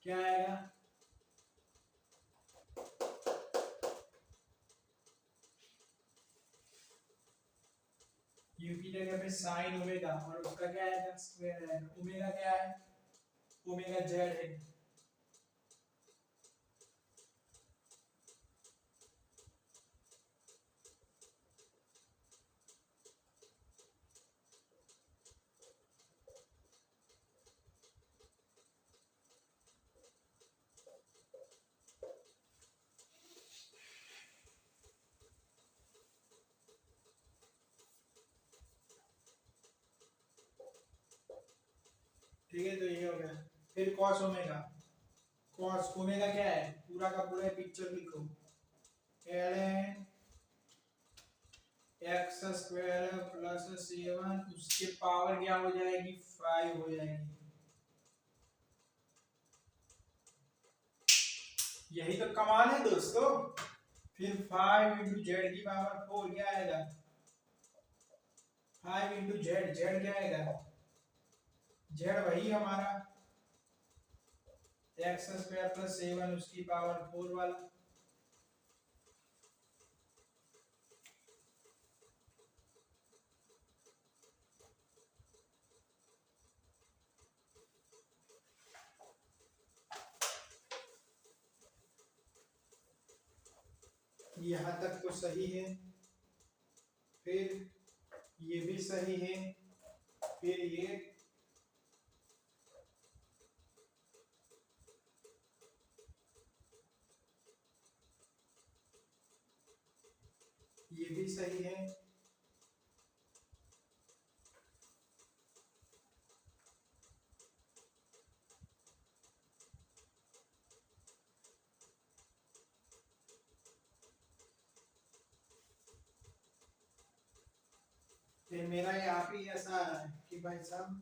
[SPEAKER 1] क्या आएगा, u की जगह पे sin ओमेगा और उसका क्या आएगा स्क्वायर आएगा, ओमेगा क्या है, ओमेगा z है, ठीक है, तो ये हो गया। फिर cos ओमेगा, cos ओमेगा क्या है, पूरा का पूरा पिक्चर लिखो, ln x स्क्वायर प्लस 7 उसके पावर क्या हो जाएगी 5 हो जाएगी, यही तो कमाल है दोस्तों। फिर 5 इंटू जेड की पावर 4 क्या आएगा, 5 इंटू जेड, जेड क्या आएगा, जेड वही हमारा एक्स स्क्वायर प्लस 7 उसकी पावर 4 वाला, यहाँ तक तो सही है, फिर ये भी सही है, फिर ये भी सही है, फिर मेरा यहाँ पे ऐसा है कि भाई साहब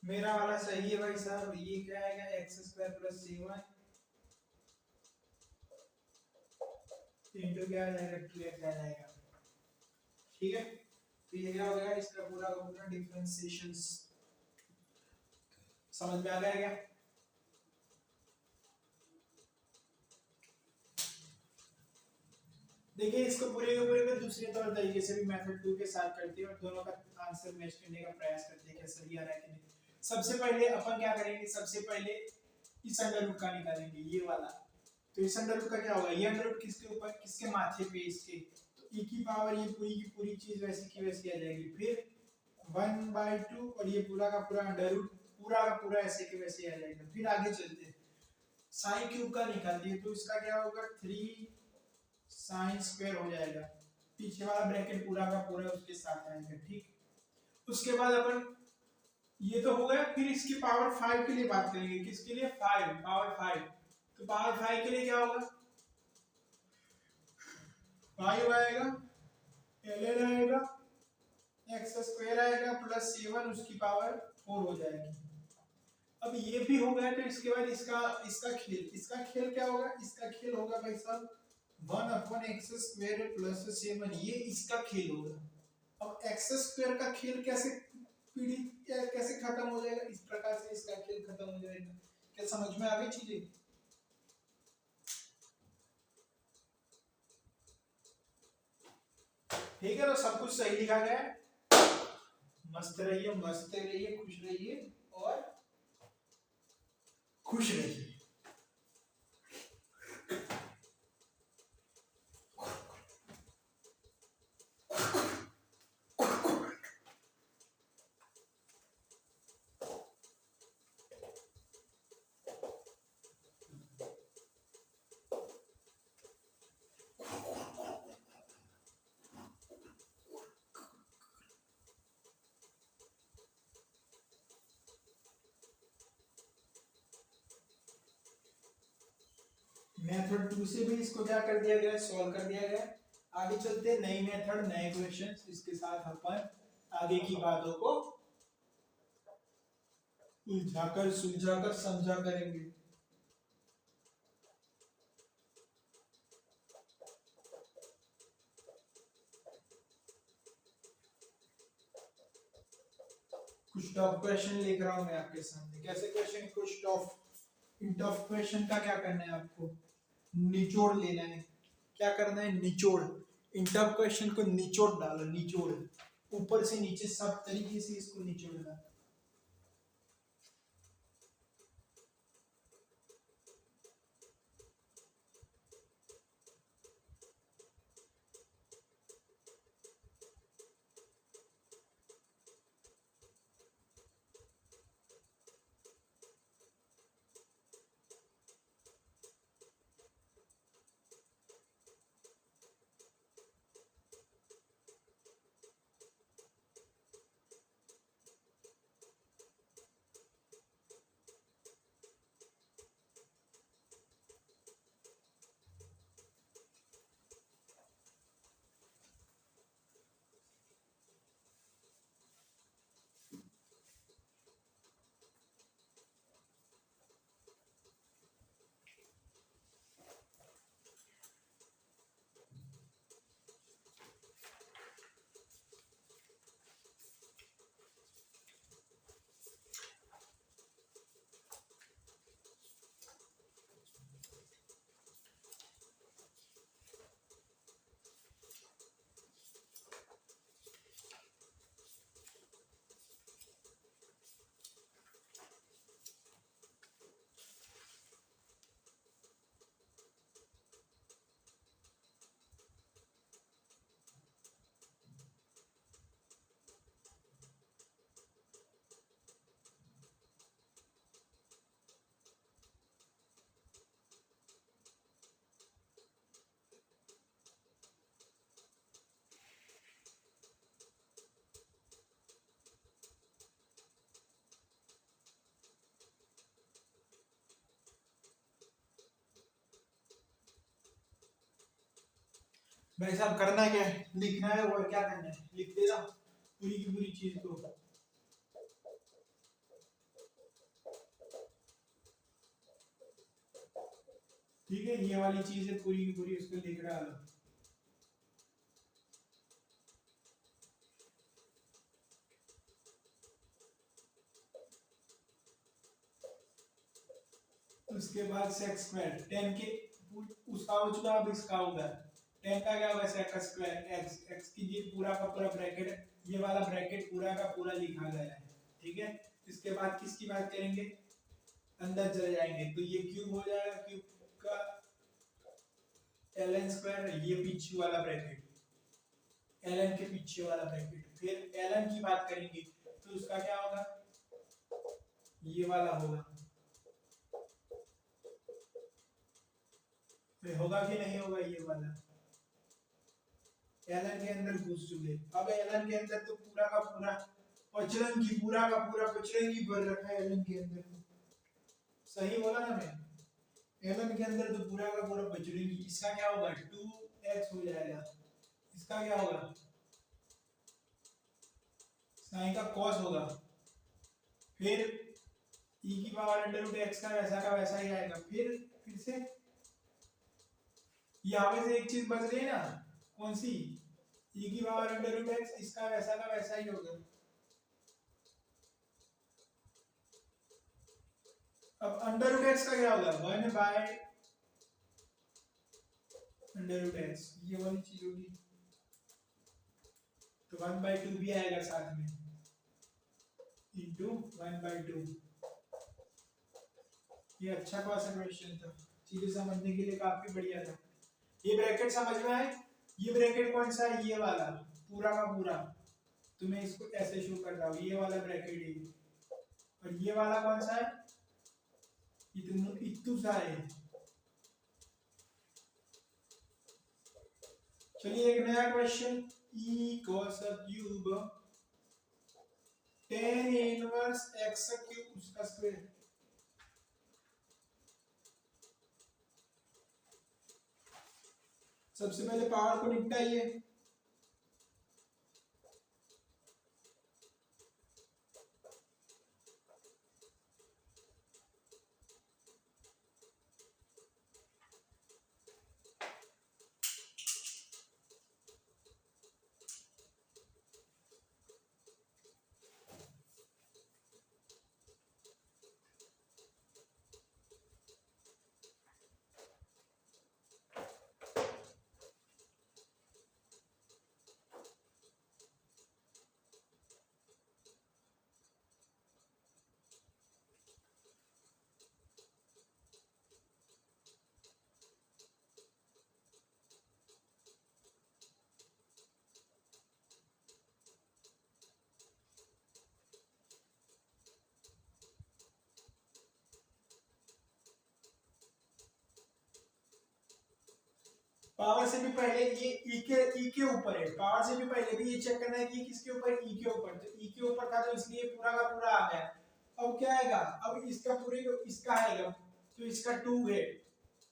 [SPEAKER 1] मेरा वाला सही है भाई साहब, ये क्या आएगा एक्स स्क्वायर प्लस 7 इंटू क्या आ जाएगा 2x आ जाएगा, ठीक है। तो ये क्या हो गया, इसका पूरा का पूरा डिफरेंशिएशन समझ में आ गया क्या। देखिए इसको पूरे के पूरे में दूसरे तौर तरीके से भी मेथड 2 के साथ करते हैं और दोनों का आंसर मैच करने का प्रयास करते हैं, क्या सही आ रहा है कि नहीं। सबसे पहले अपन क्या करेंगे, सबसे पहले इस अंडर रूट का निकालेंगे, ये वाला। तो इस अंडर रूट का क्या होगा, ये अंडर रूट किसके ऊपर, किसके माथे पे, इसके, तो e की पावर ये पूरी की पूरी चीज वैसी की वैसी आ जाएगी, फिर 1/2 और ये पूरा का पूरा अंडर रूट पूरा का पूरा ऐसे के वैसे आ जाएगा। फिर आगे चलते हैं, साइन क्यूब का निकाल दिए तो इसका क्या होगा 3 साइन स्क्वायर हो जाएगा, पीछे वाला ब्रैकेट पूरा का पूरा उसके साथ आएगा। ठीक, उसके बाद अपन ये तो हो गया, फिर इसकी पावर 5 के लिए बात करेंगे। किसके लिए? 5 पावर 5। तो पावर 5 के लिए क्या होगा 5 आएगा, ln आएगा, x स्क्वायर आएगा प्लस 7 उसकी पावर 4 हो जाएगी। अब ये भी हो गया तो इसके बाद इसका खेल क्या होगा? इसका खेल होगा भाई साहब 1/x स्क्वायर प्लस 7, ये इसका खेल होगा। अब x स्क्वायर का खेल कैसे खत्म हो जाएगा? इस प्रकार से इसका खेल खत्म हो जाएगा। क्या समझ में आ गई चीजें? ठीक है, तो सब कुछ सही लिखा गया है। मस्त रहिए, मस्त रहिए, खुश रहिए और खुश रहिए। मेथड 2 से भी इसको क्या कर दिया गया? सॉल्व कर दिया गया। आगे चलते हैं, नई मेथड नए क्वेश्चंस, इसके साथ अपन आगे की बातों को उलझाकर सुलझाकर समझा करेंगे। कुछ टफ क्वेश्चन लेकर रहा हूं मैं आपके सामने। कैसे क्वेश्चन? कुछ टफ। इन टफ क्वेश्चन का क्या करना है आपको? निचोड़ लेना है। क्या करना है? निचोड़। इन टफ क्वेश्चन को निचोड़ डालो, निचोड़, ऊपर से नीचे सब तरीके से इसको निचोड़ना। भाई साहब करना क्या है? लिखना है और क्या करना है? लिख देना पूरी की पूरी चीज को। ठीक है, ये वाली चीज है पूरी की पूरी, उसको लिख डालो। उसके बाद सेक स्क्वायर 10 के उसका हो चुका, अब इसका होगा 10 का क्या होगा? सेक स्क्वायर एक्स, एक्स की ये पूरा का पूरा ब्रैकेट, ये वाला ब्रैकेट पूरा का पूरा लिखा गया है। ठीक है, इसके बाद किसकी बात करेंगे? अंदर चले जाएंगे तो ये क्यूब हो जाएगा, क्यूब का ln स्क्वायर, ये पीछे वाला ब्रैकेट ln के पीछे वाला ब्रैकेट, फिर ln की बात करेंगे तो उसका क्या होगा, ये वाला होगा, फिर होगा कि नहीं होगा ये वाला, ln के अंदर घुस चुके। अब ln के अंदर तो पूरा का पूरा पचरंगी, पूरा का पूरा पचरंगी भर रखा है ln के अंदर, सही बोला ना मैं, ln के अंदर तो पूरा का पूरा बचड़ेगी। इसका क्या होगा 2x हो जाएगा, इसका क्या होगा साइन का cos होगा, फिर e की पावर अंडर रूट x का वैसा ही आएगा। फिर से यहाँ पे से एक चीज बच रही है ना, कौन सी, e की पावर अंडर रूट x, इसका वैसा का वैसा ही होगा। अब अंडर रूट एक्स का क्या होगा 1 बाय अंडर रूट एक्स, ये वाली चीज होगी, तो 1/2 भी आएगा साथ में, इंटू 1/2। ये अच्छा खासा क्वेश्चन था, चीजें समझने के लिए काफी बढ़िया था। ये ब्रैकेट समझ में आए, ये ब्रैकेट कौन सा है, ये वाला पूरा का पूरा, तो मैं इसको ऐसे शो कर रहा हूँ, ये वाला ब्रैकेट है, और ये वाला कौन सा है, इतू सा है। चलिए एक नया question, e cos cube tan inverse x cube उसका स्क्वायर। सबसे पहले पावर को निपटाइए, पावर से भी पहले ये ई के ऊपर है, पावर से भी पहले भी ये चेक करना है कि किसके ऊपर, ई के ऊपर, तो ई के ऊपर था तो इसलिए पूरा का पूरा आ गया। अब क्या आएगा, अब इसका पूरे इसका आएगा, तो इसका 2 है,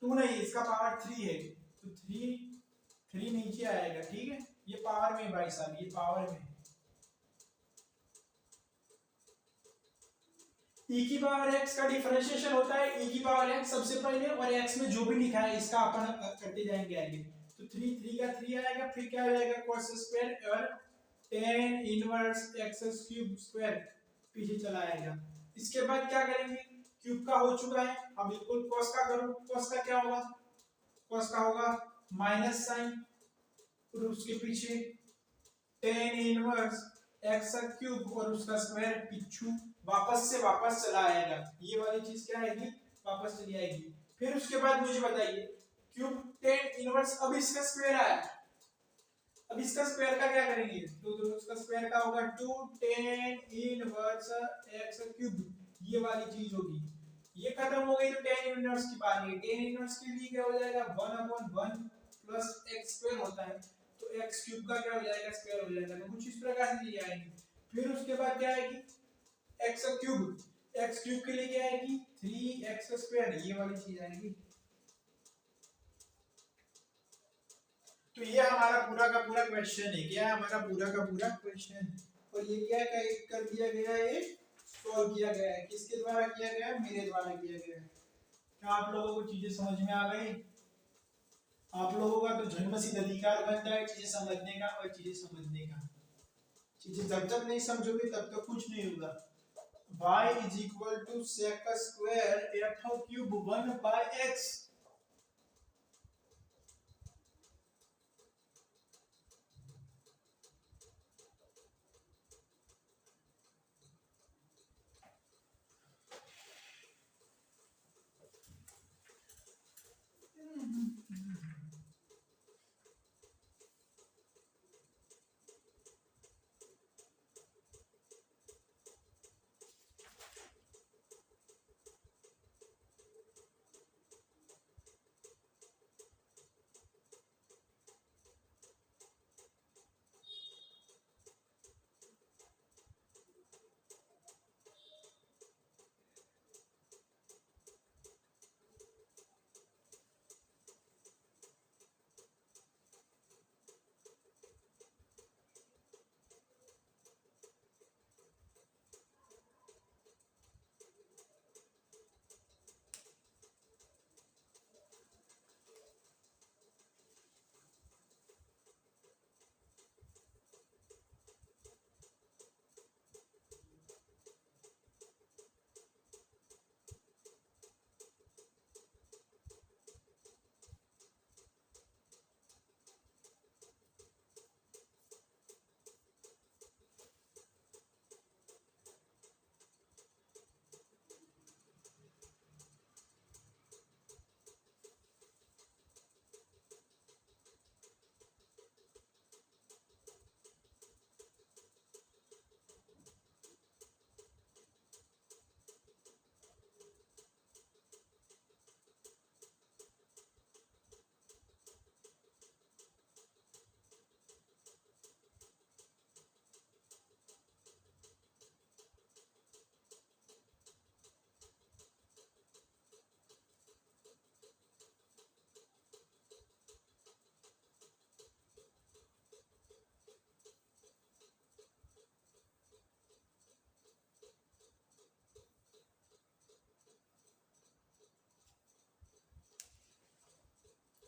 [SPEAKER 1] 2 नहीं इसका पावर 3 है, तो 3 नीचे आएगा, ठीक है, ये पावर में भाई साहब, ये पावर में e की पावर x का डिफरेंशिएशन होता है e की पावर x सबसे पहले, और x में जो भी लिखा है इसका अपन करते जाएंगे आगे, तो 3 का 3 आएगा, फिर क्या हो जाएगा cos स्क्वायर और tan inverse x cube square पीछे चला आएगा। इसके बाद क्या करेंगे, क्यूब का हो चुका है, अब बिल्कुल cos का करो, cos का क्या होगा, cos का होगा माइनस साइन, और उसके पीछे tan इनवर्स x क्यूब और उसका स्क्वायर पिछू वापस से वापस चला आएगा, ये वाली चीज क्या आएगी, वापस चली आएगी। फिर उसके बाद मुझे बताइए क्यूब tan इनवर्स, अब इसका स्क्वायर आया, अब इसका स्क्वायर का क्या करेंगे, तो उसका स्क्वायर का होगा 2 tan इनवर्स x क्यूब, ये वाली चीज होगी। ये खत्म हो गई तो tan इनवर्स की बात है, tan इनवर्स के लिए क्या हो जाएगा 1/1 प्लस x स्क्वायर होता है, तो x क्यूब का क्या हो जाएगा, स्क्वायर हो जाएगा, तो कुछ इस प्रकार से चीज आएगी। फिर उसके बाद क्या आएगी x क्यूब के लिए क्या आएगी 3x स्क्वायर, ये वाली चीज आएगी। तो ये हमारा पूरा का पूरा क्वेश्चन है, क्या है हमारा पूरा का पूरा क्वेश्चन, और ये क्या कर दिया गया है, सॉल्व किया गया है, किसके द्वारा किया गया है, मेरे द्वारा किया गया है। क्या आप लोगों को चीजें समझ में आ गई, आप लोगों का तो जन्मसिद्ध अधिकार बनता है चीजें समझने का और चीजें समझने का, चीजें जब तक नहीं समझोगे तब तक कुछ नहीं होगा। y is equal to sec square f cube 1 by x,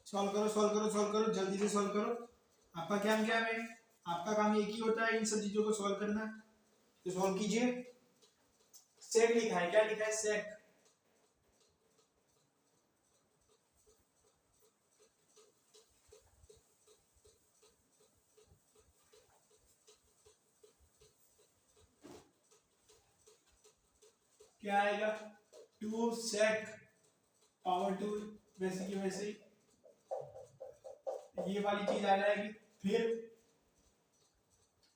[SPEAKER 1] solve करो सॉल्व करो सॉल्व करो, जल्दी से सॉल्व करो। आपका काम क्या है? आपका काम एक ही होता है इन सब चीजों को सॉल्व करना। तो सॉल्व कीजिए। सेक लिखा है, क्या लिखा है? सेक। क्या आएगा? 2 सेक पावर 2, वैसे की वैसे ही ये वाली चीज आ जाएगी। फिर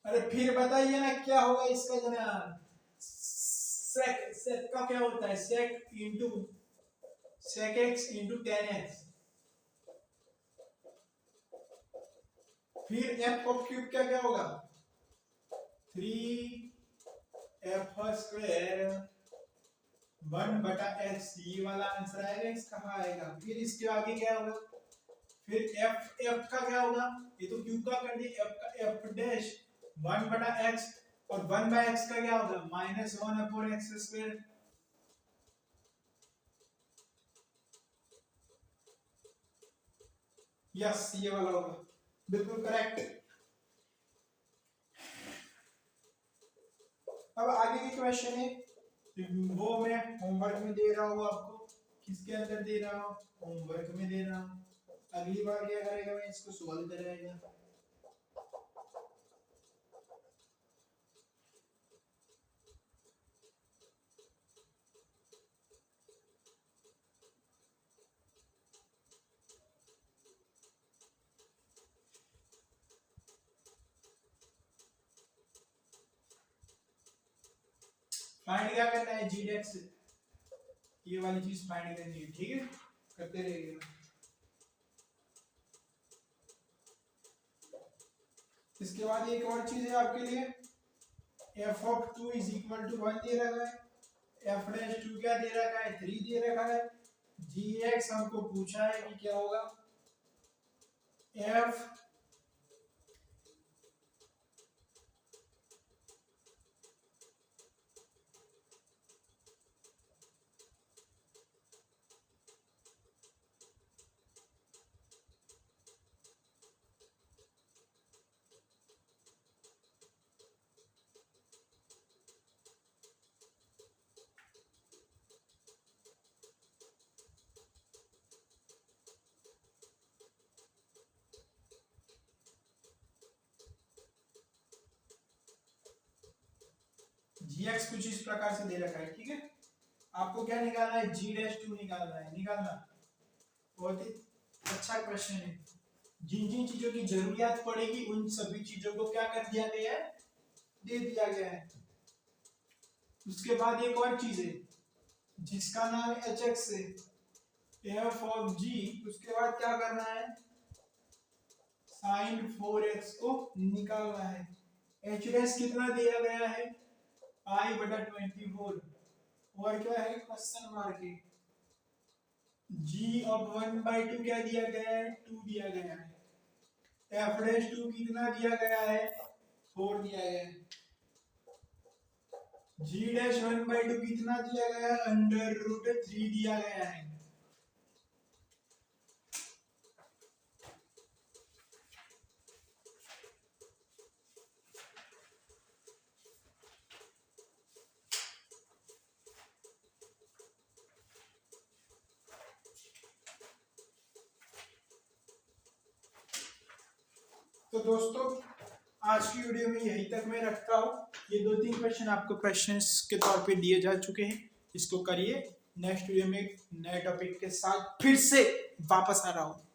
[SPEAKER 1] अरे फिर बताइए ना क्या होगा इसका जनाब? सेक, सेक का क्या होता है? Sec into sec x into 10x। फिर एफ ऑफ क्यूब क्या क्या होगा? 3f square 1/x। ये वाला आंसर आएगा, इसका आएगा। फिर इसके आगे क्या होगा? फिर एफ का क्या होगा? ये तो क्यूब का कर दिया। एफ का एफ डैश 1/x, और 1/x का क्या होगा? -1/x²। यस, ये वाला होगा, बिल्कुल करेक्ट। अब आगे के क्वेश्चन है, वो मैं होमवर्क में दे रहा हूँ आपको। किसके अंदर दे रहा हूँ? होमवर्क में दे रहा हूँ। अगली बार क्या करेगा? मैं इसको सॉल्व कराएगा। फाइंड क्या करना है? जी डेक्स, ये वाली चीज फाइंड करनी है, ठीक है? करते रहिएगा। इसके बाद एक और चीज है आपके लिए, f of 2 is equal to 1 दे रखा है, f डैश 2 क्या दे रखा है? 3 दे रखा है। gx हमको पूछा है कि क्या होगा? f gx कुछ इस प्रकार से दे रखा है, ठीक है? आपको क्या निकालना है? g डैश 2 निकालना है। निकालना बहुत ही अच्छा क्वेश्चन है। जिन जिन चीजों की जरूरत पड़ेगी उन सभी चीजों को क्या कर दिया गया है? दे दिया गया है। उसके बाद एक और चीज है जिसका नाम hx है, f ऑफ g। उसके बाद क्या करना है? sin 4x को निकालना है। h डैश कितना दिया गया है? i/24। और क्या है? क्वेश्चन मार्क है। g ऑफ 1/2 क्या दिया गया है? 2 दिया गया है। f डैश 2 कितना दिया गया है? 4 दिया गया है। g डैश 1/2 कितना दिया गया है? √3 दिया गया है। तो दोस्तों आज की वीडियो में यहीं तक मैं रखता हूँ। ये 2-3 क्वेश्चन आपको क्वेश्चंस के तौर पे दिए जा चुके हैं, इसको करिए। नेक्स्ट वीडियो में नए टॉपिक के साथ फिर से वापस आ रहा हूँ।